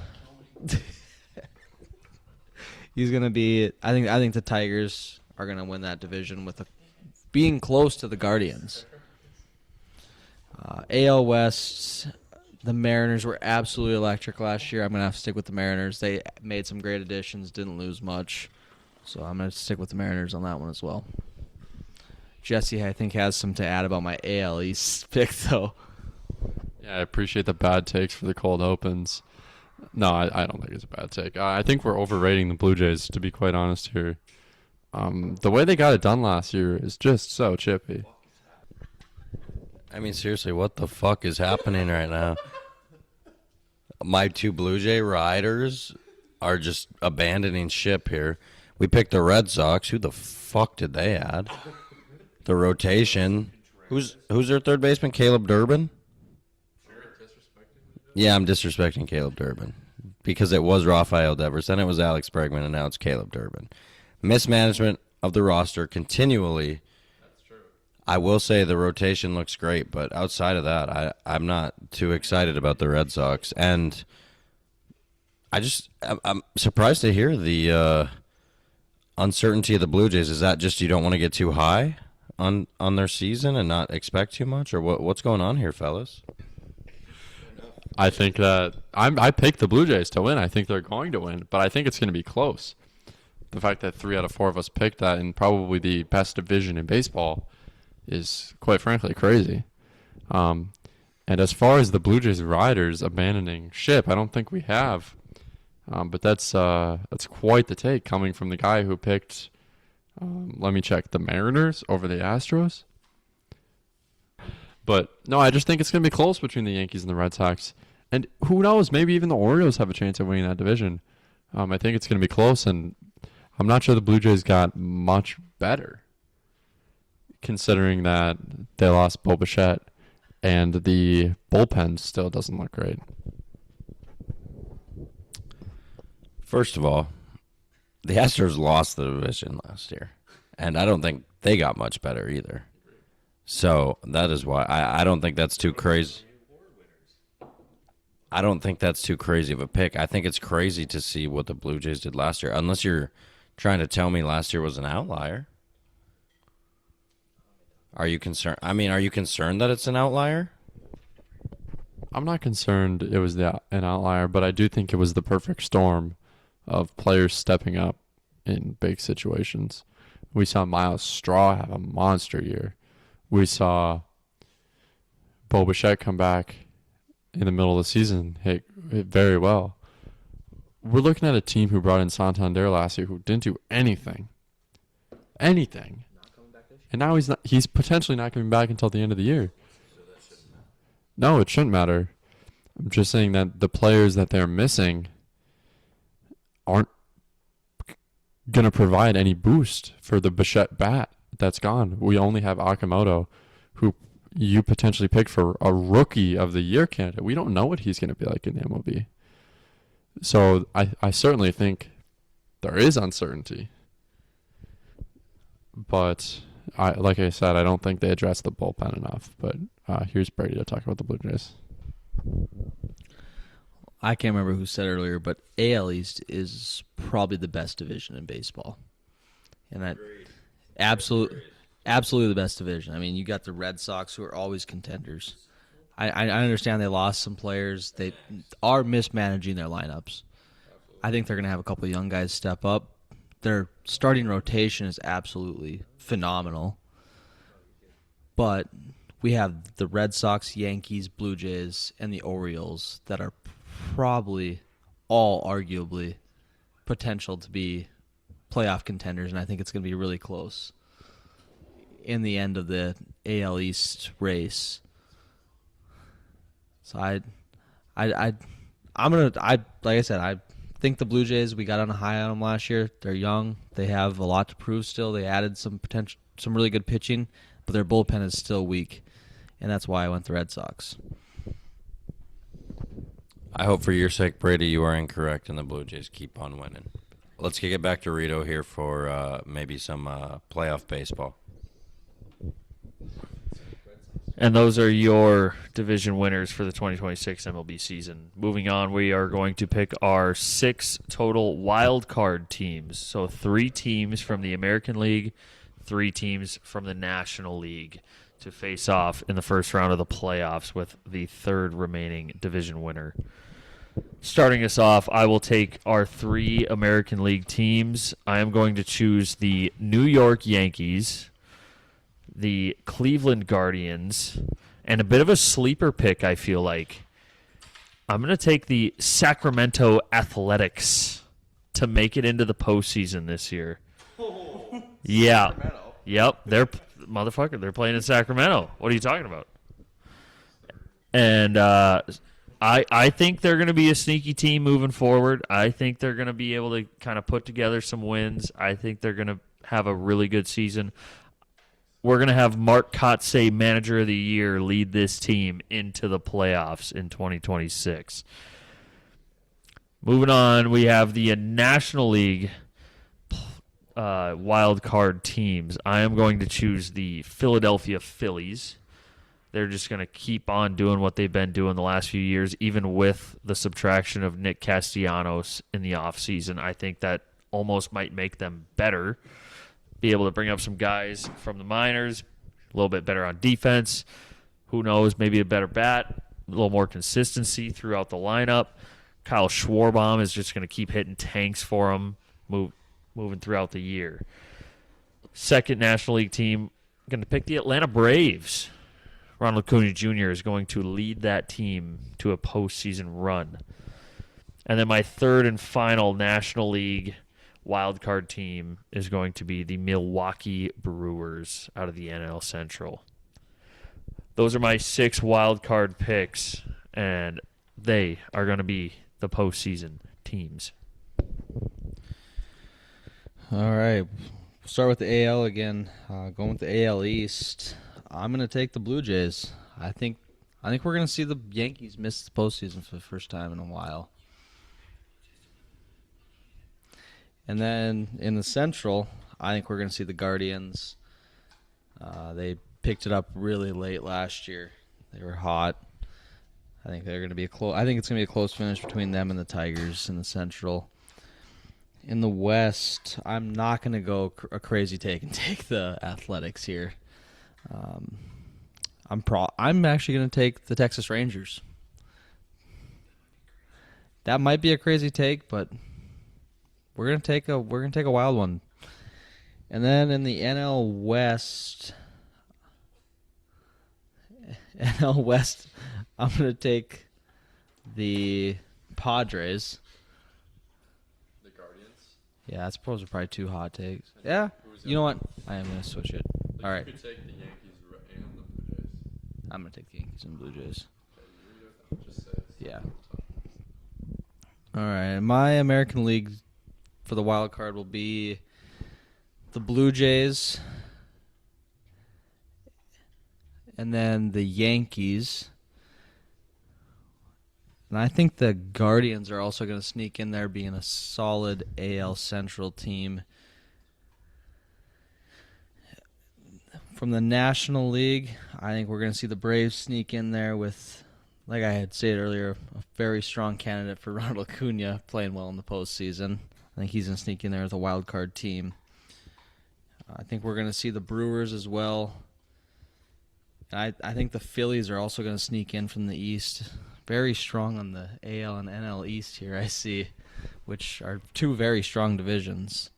He's going to be. I think the Tigers are going to win that division with being close to the Guardians. AL West, the Mariners were absolutely electric last year. I'm going to have to stick with the Mariners. They made some great additions, didn't lose much. So I'm going to stick with the Mariners on that one as well. Jesse, I think, has some to add about my AL East pick, though. Yeah, I appreciate the bad takes for the cold opens. No, I don't think it's a bad take. I think we're overrating the Blue Jays, to be quite honest here. The way they got it done last year is just so chippy. I mean, seriously, what the fuck is happening right now? My two Blue Jay riders are just abandoning ship here. We picked the Red Sox. Who the fuck did they add? The rotation. Who's their third baseman? Caleb Durbin? Yeah, I'm disrespecting Caleb Durbin because it was Rafael Devers, then it was Alex Bregman, and now it's Caleb Durbin. Mismanagement of the roster continually. That's true. I will say the rotation looks great, but outside of that, I'm not too excited about the Red Sox. And I'm surprised to hear the uncertainty of the Blue Jays. Is that just you don't want to get too high on their season and not expect too much, or what's going on here, fellas? I think that I picked the Blue Jays to win. I think they're going to win, but I think it's going to be close. The fact that 3 out of 4 of us picked that in probably the best division in baseball is, quite frankly, crazy. And as far as the Blue Jays riders abandoning ship, I don't think we have. But that's quite the take coming from the guy who picked, let me check, the Mariners over the Astros. But, no, I just think it's going to be close between the Yankees and the Red Sox. And who knows, maybe even the Orioles have a chance of winning that division. I think it's going to be close, and I'm not sure the Blue Jays got much better, considering that they lost Bo Bichette and the bullpen still doesn't look great. First of all, the Astros lost the division last year, and I don't think they got much better either. So that is why I don't think that's too crazy. I don't think that's too crazy of a pick. I think it's crazy to see what the Blue Jays did last year, unless you're trying to tell me last year was an outlier. Are you concerned? I mean, are you concerned that it's an outlier? I'm not concerned it was an outlier, but I do think it was the perfect storm of players stepping up in big situations. We saw Miles Straw have a monster year. We saw Bo Bichette come back in the middle of the season, hit very well. We're looking at a team who brought in Santander last year who didn't do anything. Anything. And now he's potentially not coming back until the end of the year. No, it shouldn't matter. I'm just saying that the players that they're missing aren't going to provide any boost for the Bichette bat that's gone. We only have Akamoto, who you potentially picked for a rookie of the year candidate. We don't know what he's going to be like in the MLB. So I certainly think there is uncertainty. But like I said, I don't think they addressed the bullpen enough. But here's Brady to talk about the Blue Jays. I can't remember who said earlier, but AL East is probably the best division in baseball. And that absolutely the best division. I mean, you got the Red Sox, who are always contenders. I understand they lost some players. They are mismanaging their lineups. I think they're going to have a couple of young guys step up. Their starting rotation is absolutely phenomenal. But we have the Red Sox, Yankees, Blue Jays, and the Orioles that are probably all arguably potential to be playoff contenders, and I think it's going to be really close in the end of the AL East race. So like I said, I think the Blue Jays, we got on a high on them last year. They're young. They have a lot to prove still. They added some really good pitching, but their bullpen is still weak, and that's why I went the Red Sox. I hope for your sake, Brady, you are incorrect, and the Blue Jays keep on winning. Let's kick it back to Rito here for maybe some playoff baseball. And those are your division winners for the 2026 MLB season. Moving on, we are going to pick our 6 total wild card teams. So 3 teams from the American League, 3 teams from the National League to face off in the first round of the playoffs with the 3rd remaining division winner. Starting us off, I will take our 3 American League teams. I am going to choose the New York Yankees, the Cleveland Guardians, And a bit of a sleeper pick, I feel like. I'm going to take the Sacramento Athletics to make it into the postseason this year. Yeah. Yep. They're playing in Sacramento. What are you talking about? And I think they're going to be a sneaky team moving forward. I think they're going to be able to kind of put together some wins. I think they're going to have a really good season. We're going to have Mark Kotsay, Manager of the Year, lead this team into the playoffs in 2026. Moving on, we have the National League wild card teams. I am going to choose the Philadelphia Phillies. They're just going to keep on doing what they've been doing the last few years, even with the subtraction of Nick Castellanos in the offseason. I think that almost might make them better. Be able to bring up some guys from the minors, a little bit better on defense. Who knows, maybe a better bat, a little more consistency throughout the lineup. Kyle Schwarbaum is just going to keep hitting tanks for him, moving throughout the year. Second National League team, going to pick the Atlanta Braves. Ronald Acuna Jr. is going to lead that team to a postseason run. And then my third and final National League wildcard team is going to be the Milwaukee Brewers out of the NL Central. Those are my 6 wildcard picks, and they are going to be the postseason teams. All right. We'll start with the AL again. Going with the AL East, I'm going to take the Blue Jays. I think we're going to see the Yankees miss the postseason for the first time in a while. And then in the Central, I think we're going to see the Guardians. They picked it up really late last year. They were hot. I think they're going to be I think it's going to be a close finish between them and the Tigers in the Central. In the West, I'm not going to go a crazy take and take the Athletics here. I'm actually going to take the Texas Rangers. That might be a crazy take, but we're going to take a wild one. And then in the NL West, I'm going to take the Padres. The Guardians. Yeah, I suppose are probably 2 hot takes. Yeah, you know what? I am going to switch it. All right. You could take the Yankees and the Blue Jays. I'm going to take the Yankees and Blue Jays. Yeah. All right. My American League for the wild card will be the Blue Jays and then the Yankees. And I think the Guardians are also going to sneak in there, being a solid AL Central team. From the National League, I think we're going to see the Braves sneak in there with, like I had said earlier, a very strong candidate for Ronald Acuna playing well in the postseason. I think he's going to sneak in there with a wild card team. I think we're going to see the Brewers as well. I think the Phillies are also going to sneak in from the East. Very strong on the AL and NL East here, I see, which are 2 very strong divisions.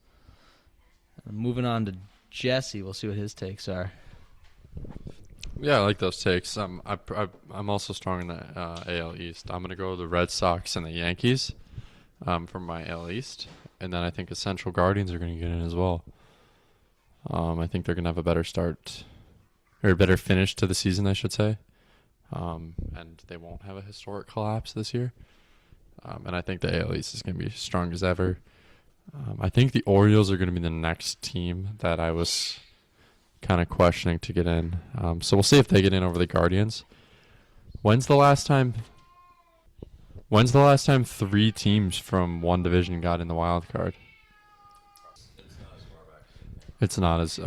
Moving on to Jesse, we'll see what his takes are. Yeah, I like those takes. I'm also strong in the AL East. I'm going to go with the Red Sox and the Yankees from my AL East. And then I think the Central Guardians are going to get in as well. I think they're going to have a better start, or a better finish to the season, I should say. And they won't have a historic collapse this year. And I think the AL East is going to be as strong as ever. I think the Orioles are going to be the next team that I was kind of questioning to get in. So we'll see if they get in over the Guardians. When's the last time 3 teams from one division got in the wild card? It's not as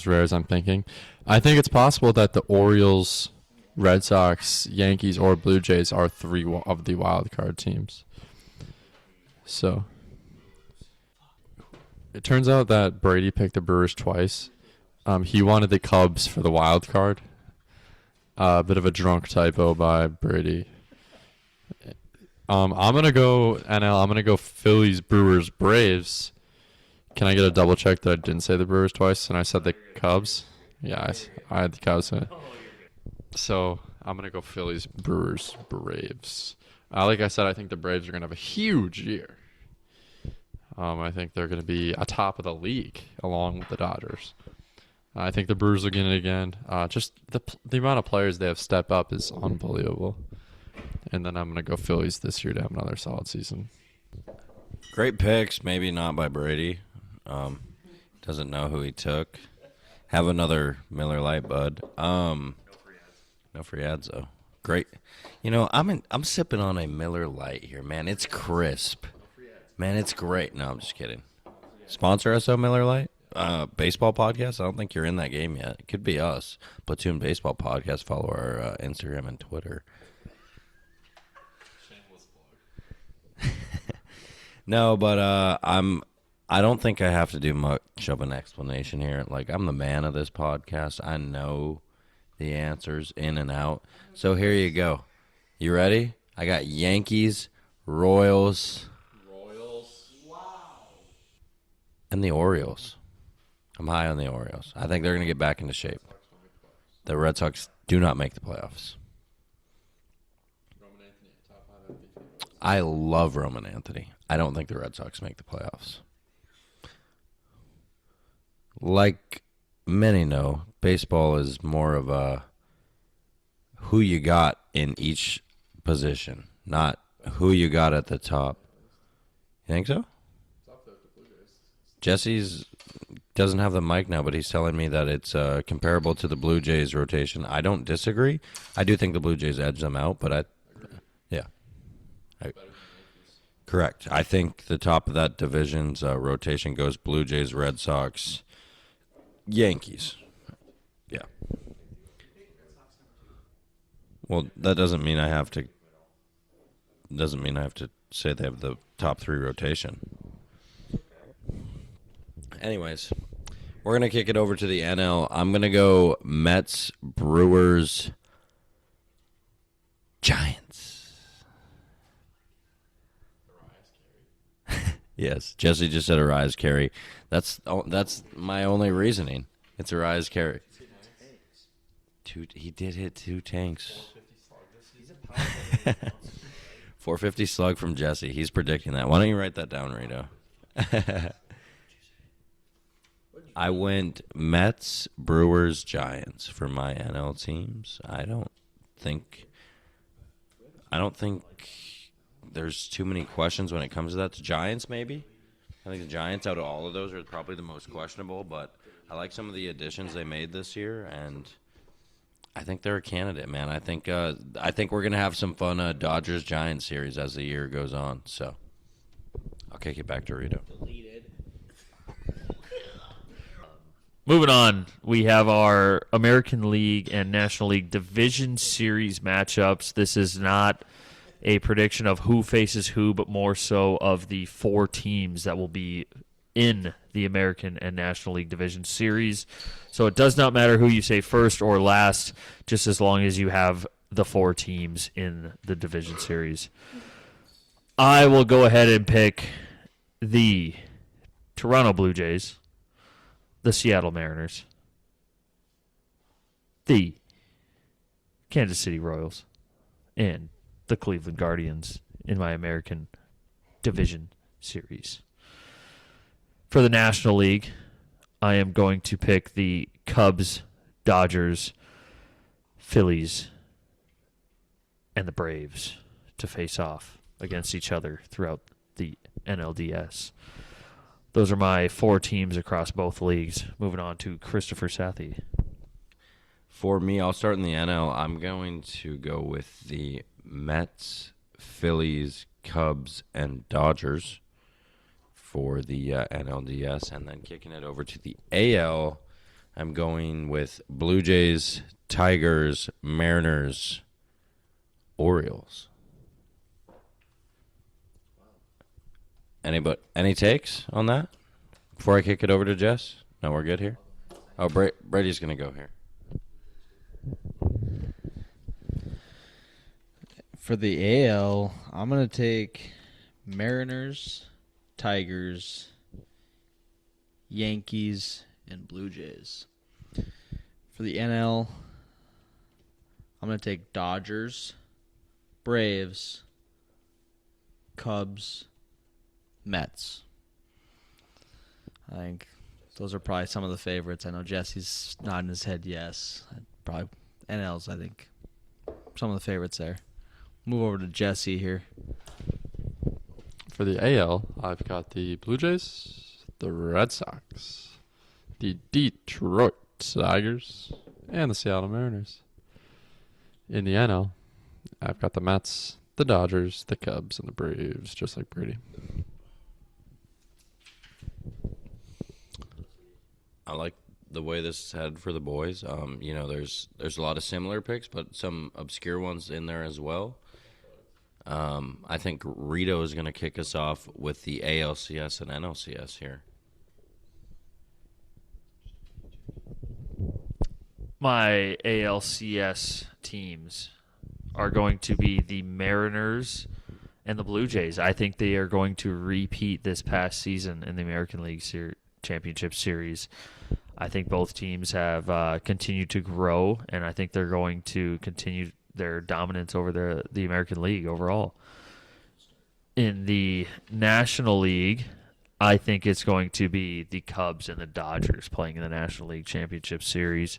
rare as I'm thinking. I think it's possible that the Orioles, Red Sox, Yankees, or Blue Jays are 3 of the wild card teams. So it turns out that Brady picked the Brewers twice. He wanted the Cubs for the wild card. A bit of a drunk typo by Brady. I'm gonna go NL. I'm gonna go Phillies, Brewers, Braves. Can I get a double check that I didn't say the Brewers twice and I said the Cubs? Yeah, I had the Cubs. So I'm gonna go Phillies, Brewers, Braves. Like I said, I think the Braves are gonna have a huge year. I think they're gonna be atop of the league along with the Dodgers. I think the Brewers will get it again. Just the amount of players they have step up is unbelievable. And then I'm gonna go Phillies this year to have another solid season. Great picks, maybe not by Brady. Doesn't know who he took. Have another Miller Lite, bud. No free ads though. Great. I'm sipping on a Miller Lite here, man. It's crisp. Man, it's great. No, I'm just kidding. Sponsor us, Miller Lite. Baseball podcast. I don't think you're in that game yet. It could be us. Platoon Baseball Podcast. Follow our Instagram and Twitter. No, but I don't think I have to do much of an explanation here. Like, I'm the man of this podcast. I know the answers in and out. So here you go. You ready? I got Yankees, Royals, and the Orioles. I'm high on the Orioles. I think they're going to get back into shape. The Red Sox do not make the playoffs. I love Roman Anthony. I don't think the Red Sox make the playoffs. Like many know, baseball is more of a who you got in each position, not who you got at the top. You think so? Jesse's doesn't have the mic now, but he's telling me that it's comparable to the Blue Jays rotation. I don't disagree. I do think the Blue Jays edge them out, but correct. I think the top of that division's rotation goes Blue Jays, Red Sox, Yankees. Yeah. Well, that doesn't mean I have to. Doesn't mean I have to say they have the top 3 rotation. Anyways, we're going to kick it over to the NL. I'm going to go Mets, Brewers, Giants. Yes, Jesse just said Arias Carey. That's my only reasoning. It's Arias Carey. He did hit 2 tanks. 450 slug from Jesse. He's predicting that. Why don't you write that down, Rito? I went Mets, Brewers, Giants for my NL teams. I don't think there's too many questions when it comes to that. The Giants, maybe. I think the Giants, out of all of those, are probably the most questionable. But I like some of the additions they made this year, and I think they're a candidate, man. I think we're gonna have some fun Dodgers Giants series as the year goes on. So I'll kick it back to Rito. Moving on, we have our American League and National League Division Series matchups. This is not a prediction of who faces who, but more so of the 4 teams that will be in the American and National League Division Series. So it does not matter who you say first or last, just as long as you have the 4 teams in the Division Series. I will go ahead and pick the Toronto Blue Jays, the Seattle Mariners, the Kansas City Royals, and the Cleveland Guardians in my American Division Series. For the National League, I am going to pick the Cubs, Dodgers, Phillies, and the Braves to face off against each other throughout the NLDS. Those are my 4 teams across both leagues. Moving on to Christopher Sathi. For me, I'll start in the NL. I'm going to go with the Mets, Phillies, Cubs, and Dodgers for the NLDS. And then kicking it over to the AL, I'm going with Blue Jays, Tigers, Mariners, Orioles. Any takes on that before I kick it over to Jess? No, we're good here. Oh, Brady's going to go here. For the AL, I'm going to take Mariners, Tigers, Yankees, and Blue Jays. For the NL, I'm going to take Dodgers, Braves, Cubs, Mets. I think those are probably some of the favorites. I know Jesse's nodding his head yes. Probably NL's, I think, some of the favorites there. Move over to Jesse here. For the AL, I've got the Blue Jays, the Red Sox, the Detroit Tigers, and the Seattle Mariners. In the NL, I've got the Mets, the Dodgers, the Cubs, and the Braves, just like Brady. I like the way this is headed for the boys. There's a lot of similar picks, but some obscure ones in there as well. I think Rito is going to kick us off with the ALCS and NLCS here. My ALCS teams are going to be the Mariners and the Blue Jays. I think they are going to repeat this past season in the American League Championship Series. I think both teams have continued to grow, and I think they're going to continue their dominance over the American League overall. In the National League, I think it's going to be the Cubs and the Dodgers playing in the National League Championship Series.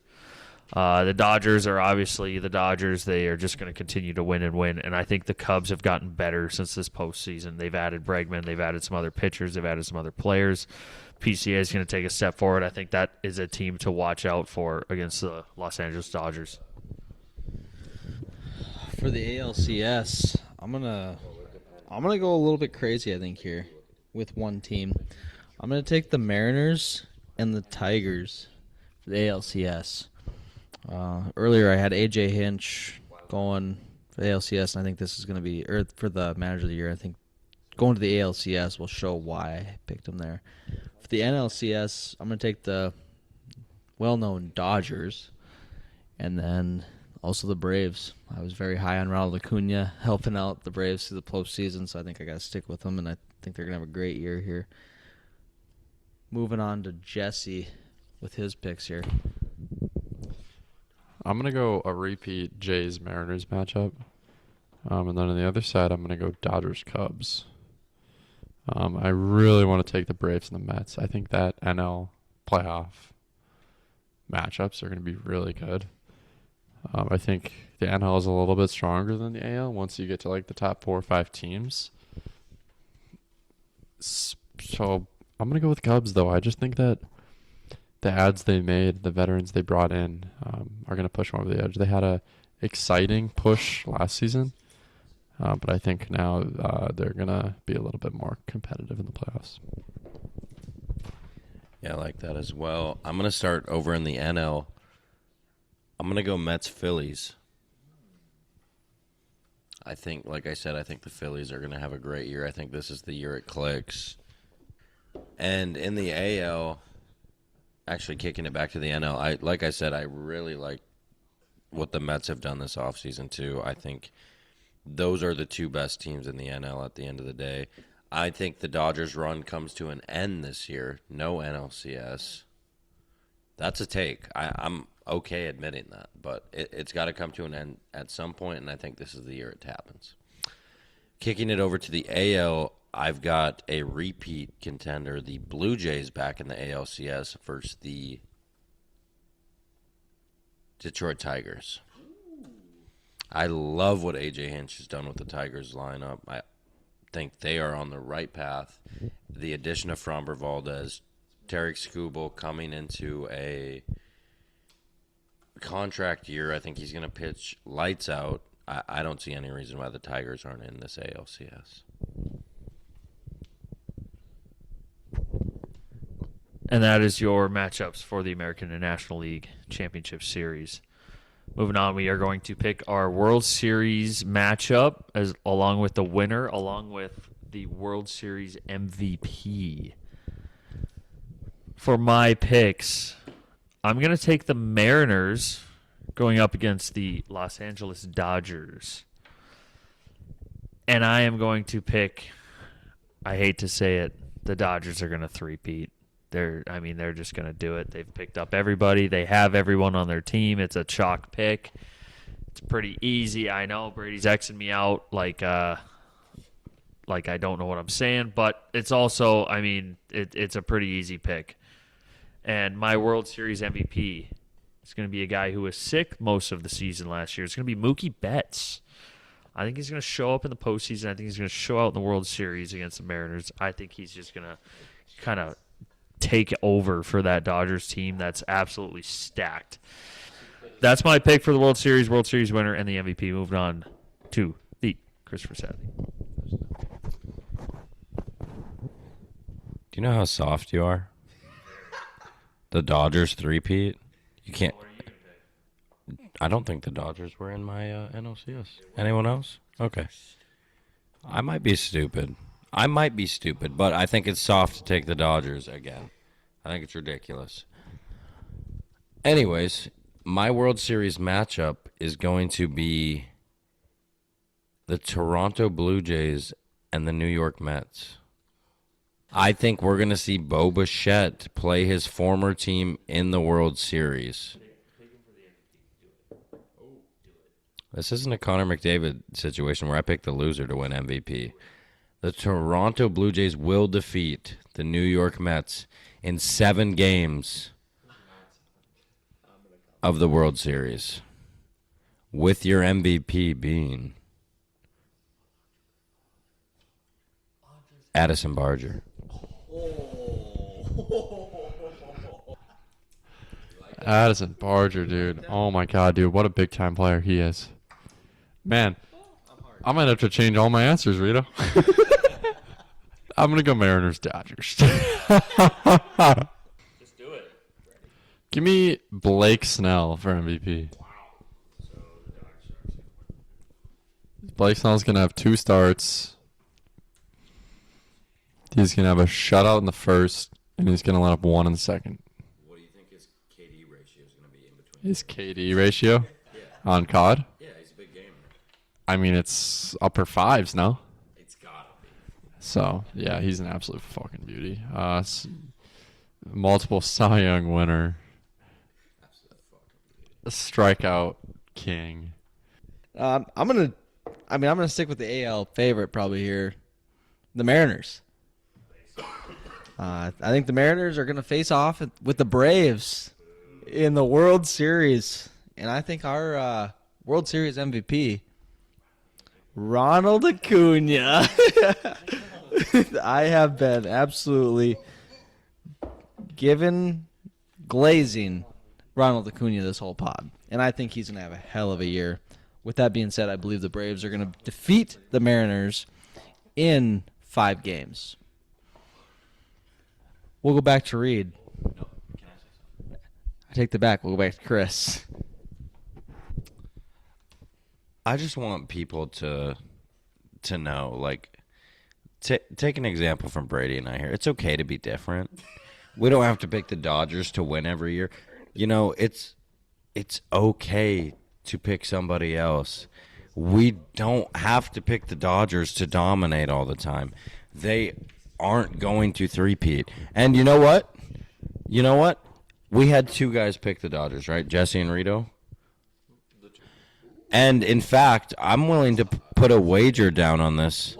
The Dodgers are obviously the Dodgers. They are just going to continue to win and win, and I think the Cubs have gotten better since this postseason. They've added Bregman. They've added some other pitchers. They've added some other players. PCA is going to take a step forward. I think that is a team to watch out for against the Los Angeles Dodgers. For the ALCS, I'm gonna go a little bit crazy, I think, here with one team. I'm gonna take the Mariners and the Tigers for the ALCS. Earlier I had AJ Hinch going for the ALCS, and I think this is gonna be for the Manager of the Year. I think going to the ALCS will show why I picked him there. For the NLCS, I'm gonna take the well-known Dodgers, and then also the Braves. I was very high on Ronald Acuna helping out the Braves through the postseason, so I think I got to stick with them, and I think they're going to have a great year here. Moving on to Jesse with his picks here. I'm going to go a repeat Jays-Mariners matchup. And then on the other side, I'm going to go Dodgers-Cubs. I really want to take the Braves and the Mets. I think that NL playoff matchups are going to be really good. I think the NL is a little bit stronger than the AL once you get to like the top 4 or 5 teams. So I'm going to go with Cubs, though. I just think that the ads they made, the veterans they brought in, are going to push them over the edge. They had a exciting push last season, but I think now they're going to be a little bit more competitive in the playoffs. Yeah, I like that as well. I'm going to start over in the NL. I'm going to go Mets-Phillies. I think, like I said, I think the Phillies are going to have a great year. I think this is the year it clicks. And in the AL, actually kicking it back to the NL, like I said, I really like what the Mets have done this offseason too. I think those are the two best teams in the NL at the end of the day. I think the Dodgers run comes to an end this year. No NLCS. That's a take. I'm okay admitting that, but it's got to come to an end at some point, and I think this is the year it happens. Kicking it over to the AL, I've got a repeat contender, the Blue Jays back in the ALCS versus the Detroit Tigers. I love what A.J. Hinch has done with the Tigers lineup. I think they are on the right path. The addition of Framber Valdez, Tarek Skubal coming into a contract year. I think he's going to pitch lights out. I don't see any reason why the Tigers aren't in this ALCS. And that is your matchups for the American and National League Championship Series. Moving on, we are going to pick our World Series matchup along with the winner, along with the World Series MVP. For my picks, I'm going to take the Mariners going up against the Los Angeles Dodgers. And I am going to pick, I hate to say it, the Dodgers are going to three-peat. They're just going to do it. They've picked up everybody. They have everyone on their team. It's a chalk pick. It's pretty easy. I know Brady's Xing me out like I don't know what I'm saying, but it's also, I mean, it's a pretty easy pick. And my World Series MVP is going to be a guy who was sick most of the season last year. It's going to be Mookie Betts. I think he's going to show up in the postseason. I think he's going to show out in the World Series against the Mariners. I think he's just going to kind of take over for that Dodgers team that's absolutely stacked. That's my pick for the World Series winner, and the MVP. Moving on to the Christopher Sadley. Do you know how soft you are? The Dodgers three-peat? You can't. I don't think the Dodgers were in my NLCS. Anyone else? Okay. I might be stupid, but I think it's soft to take the Dodgers again. I think it's ridiculous. Anyways, my World Series matchup is going to be the Toronto Blue Jays and the New York Mets. I think we're going to see Bo Bichette play his former team in the World Series. This isn't a Connor McDavid situation where I pick the loser to win MVP. The Toronto Blue Jays will defeat the New York Mets in 7 games of the World Series, with your MVP being Addison Barger. Addison Barger, dude. Oh my God, dude, what a big time player he is. Man, I might have to change all my answers, Rito. I'm gonna go Mariners Dodgers. Just do it. Give me Blake Snell for MVP. Blake Snell's gonna have 2 starts. He's going to have a shutout in the first, and he's going to let up 1 in the second. What do you think his KD ratio is going to be in between? His KD ratio on COD? Yeah, he's a big gamer. I mean, it's upper 5s now. It's got to be. So, yeah, he's an absolute fucking beauty. Multiple Cy Young winner. Absolute fucking A strikeout king. I'm gonna stick with the AL favorite probably here, the Mariners. I think the Mariners are going to face off with the Braves in the World Series. And I think our World Series MVP, Ronald Acuna. I have been absolutely glazing Ronald Acuna this whole pod. And I think he's going to have a hell of a year. With that being said, I believe the Braves are going to defeat the Mariners in 5 games. We'll go back to Reed. No, can I say something? I take the back. We'll go back to Chris. I just want people to know, like, take an example from Brady and I here. It's okay to be different. We don't have to pick the Dodgers to win every year. You know, it's okay to pick somebody else. We don't have to pick the Dodgers to dominate all the time. They aren't going to three-peat. And you know what? We had 2 guys pick the Dodgers, right? Jesse and Rito. And in fact, I'm willing to put a wager down on this.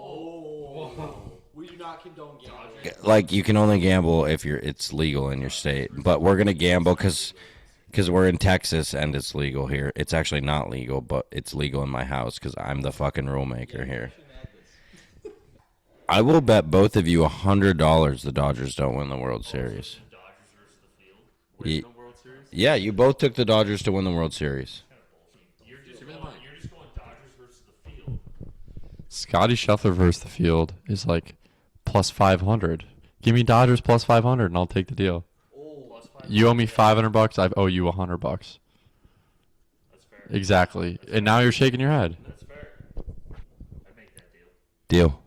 We do not condone gambling. Like, you can only gamble if it's legal in your state. But we're going to gamble because we're in Texas and it's legal here. It's actually not legal, but it's legal in my house because I'm the fucking rule maker here. I will bet both of you $100 the Dodgers don't win the World Series. The Dodgers versus the field. Win the World Series. Yeah, you both took the Dodgers to win the World Series. You're just going Dodgers versus the field. Scotty Scheffler versus the field is like plus 500. Give me Dodgers plus 500 and I'll take the deal. You owe me $500. I owe you $100. That's fair. Exactly. And now you're shaking your head. That's fair. I'd make that deal. Deal.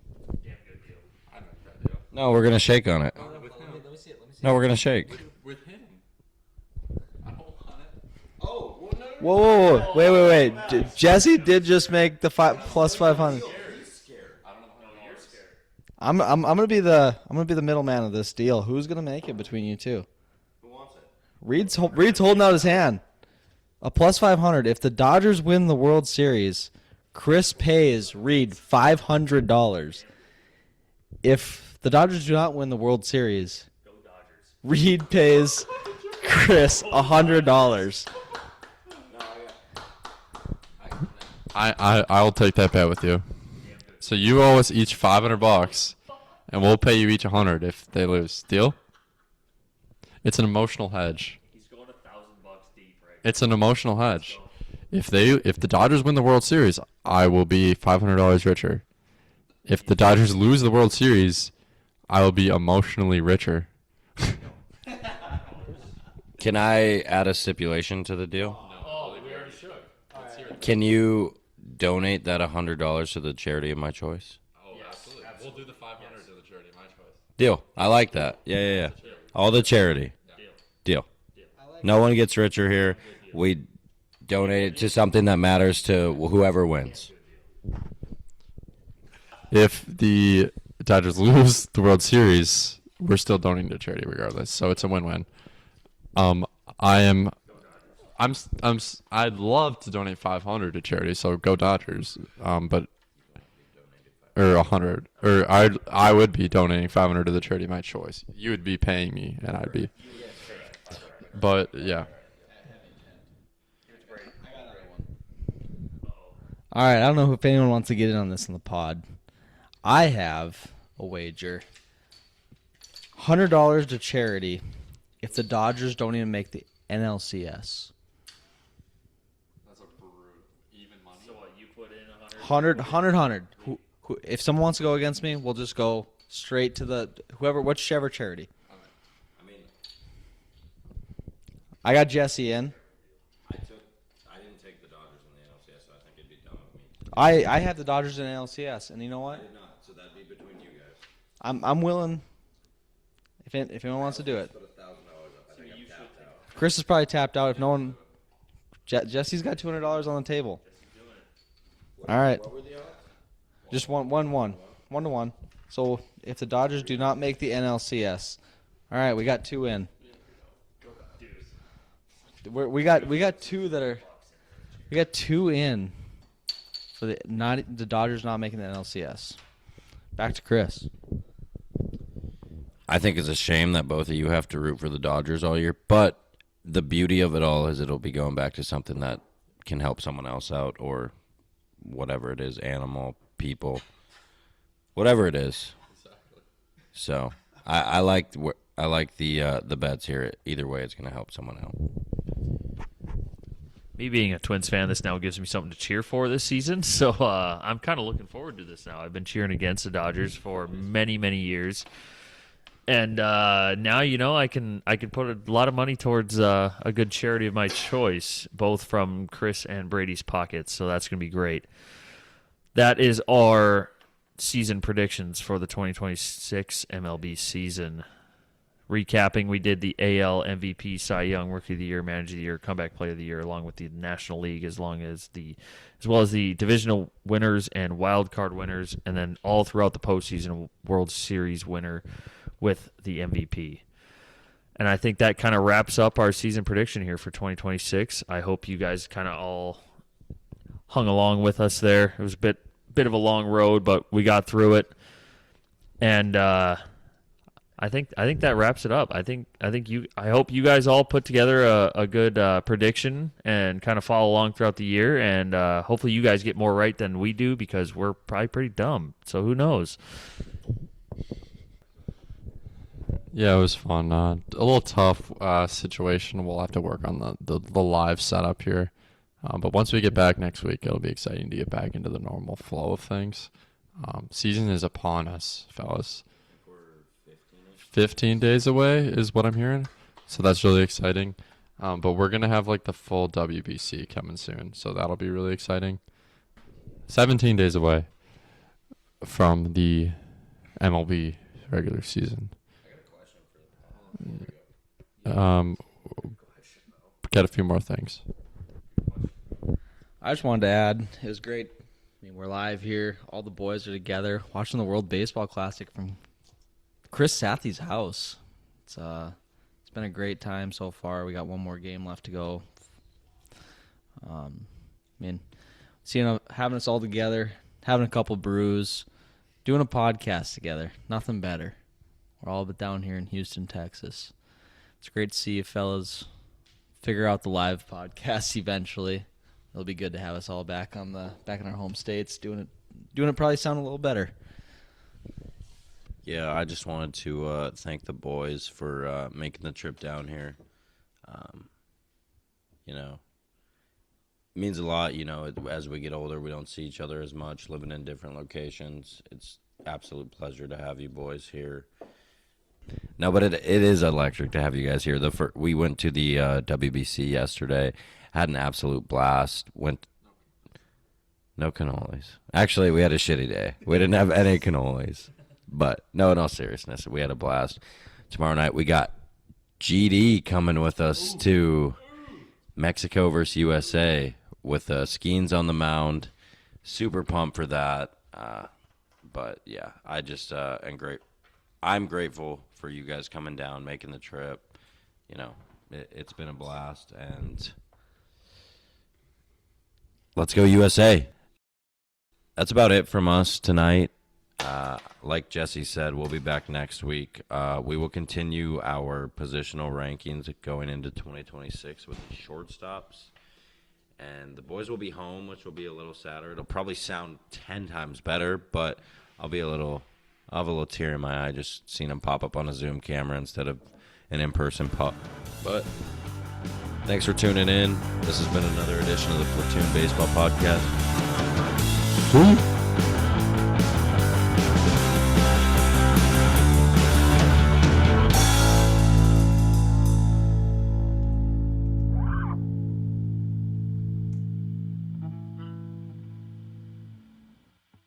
Damn good deal. I'd make that deal. No, we're going to shake on it. Let me see it. No, we're going to shake. With him. I don't want it. Oh, whoa. Wait. Jesse did just make the plus 500. I'm gonna be the middleman of this deal. Who's gonna make it between you two? Who wants it? Reed's holding out his hand. A plus 500. If the Dodgers win the World Series, Chris pays Reed $500. If the Dodgers do not win the World Series, Reed pays Chris $100. I'll take that bet with you. So you owe us each $500, and we'll pay you each $100 if they lose. Deal? It's an emotional hedge. He's going $1,000 deep, right? It's an emotional hedge. If the Dodgers win the World Series, I will be $500 richer. If the Dodgers lose the World Series, I will be emotionally richer. Can I add a stipulation to the deal? Oh, we already should. Can you donate that $100 to the charity of my choice? Oh, absolutely. We'll do the $500 to the charity of my choice. Deal. I like that. Yeah. All the charity. Deal. No one gets richer here. We donate it to something that matters to whoever wins. If the Dodgers lose the World Series, we're still donating to charity regardless. So it's a win-win. I'd love to donate $500 to charity, so go Dodgers. But or $100, or I would be donating $500 to the charity of my choice. You would be paying me, and I'd be. But yeah. All right, I don't know if anyone wants to get in on this in the pod. I have a wager. $100 to charity if the Dodgers don't even make the NLCS. That's a brute. Even money. So what, you put in 100. If someone wants to go against me, we'll just go straight to the whichever charity. I got Jesse in. I didn't take the Dodgers in the NLCS, so I think it'd be dumb of me. I have the Dodgers in NLCS, and you know what? I did not, so that'd be between you guys. I'm willing. If anyone wants to do it, Put $1,000 up. I think I'm tapped out. Chris is probably tapped out. If no one, Jesse's got $200 on the table. All right, What were the odds? just one to one. So if the Dodgers do not make the NLCS, all right, we got two in. We got two that are. We got two in for the Dodgers not making the NLCS. Back to Chris. I think it's a shame that both of you have to root for the Dodgers all year, but the beauty of it all is it'll be going back to something that can help someone else out, or whatever it is, animal, people, whatever it is. So I like the bets here. Either way, it's going to help someone out. Me being a Twins fan, this now gives me something to cheer for this season. So I'm kind of looking forward to this now. I've been cheering against the Dodgers for many, many years. And now, I can put a lot of money towards a good charity of my choice, both from Chris and Brady's pockets. So that's going to be great. That is our season predictions for the 2026 MLB season. Recapping, we did the AL MVP, Cy Young, Rookie of the Year, Manager of the Year, Comeback Player of the Year, along with the National League, as well as the divisional winners and wild card winners, and then all throughout the postseason, World Series winner with the MVP. And I think that kind of wraps up our season prediction here for 2026. I hope you guys kind of all hung along with us there. It was a bit of a long road, but we got through it. And I think that wraps it up. I hope you guys all put together a good prediction and kind of follow along throughout the year, and hopefully you guys get more right than we do, because we're probably pretty dumb. So who knows? Yeah, it was fun. A little tough situation. We'll have to work on the live setup here. But once we get back next week, it'll be exciting to get back into the normal flow of things. Season is upon us, fellas. 15 days away is what I'm hearing. So that's really exciting. But we're going to have like the full WBC coming soon. So that'll be really exciting. 17 days away from the MLB regular season. Get a few more things. I just wanted to add, it was great. I mean, we're live here. All the boys are together watching the World Baseball Classic from Chris Sathy's house. It's been a great time so far. We got one more game left to go. I mean, having us all together, having a couple brews, doing a podcast together, nothing better. We're all but down here in Houston, Texas. It's great to see you fellas figure out the live podcast eventually. It'll be good to have us all back in our home states, doing it probably sound a little better. Yeah, I just wanted to thank the boys for making the trip down here. It means a lot, as we get older, we don't see each other as much, living in different locations. It's absolute pleasure to have you boys here. No, but it is electric to have you guys here. We went to the WBC yesterday, had an absolute blast. No cannolis. Actually, we had a shitty day. We didn't have any cannolis. But no, in all seriousness, we had a blast. Tomorrow night we got GD coming with us to Mexico versus USA with Skeens on the mound. Super pumped for that. But yeah, I just am great. I'm grateful for you guys coming down, making the trip. It's been a blast, and let's go USA. That's about it from us tonight. Like Jesse said, we'll be back next week. We will continue our positional rankings going into 2026 with the shortstops. And the boys will be home, which will be a little sadder. It'll probably sound 10 times better, but I'll have a little tear in my eye just seeing them pop up on a Zoom camera instead of an in-person pop. But thanks for tuning in. This has been another edition of the Platoon Baseball Podcast.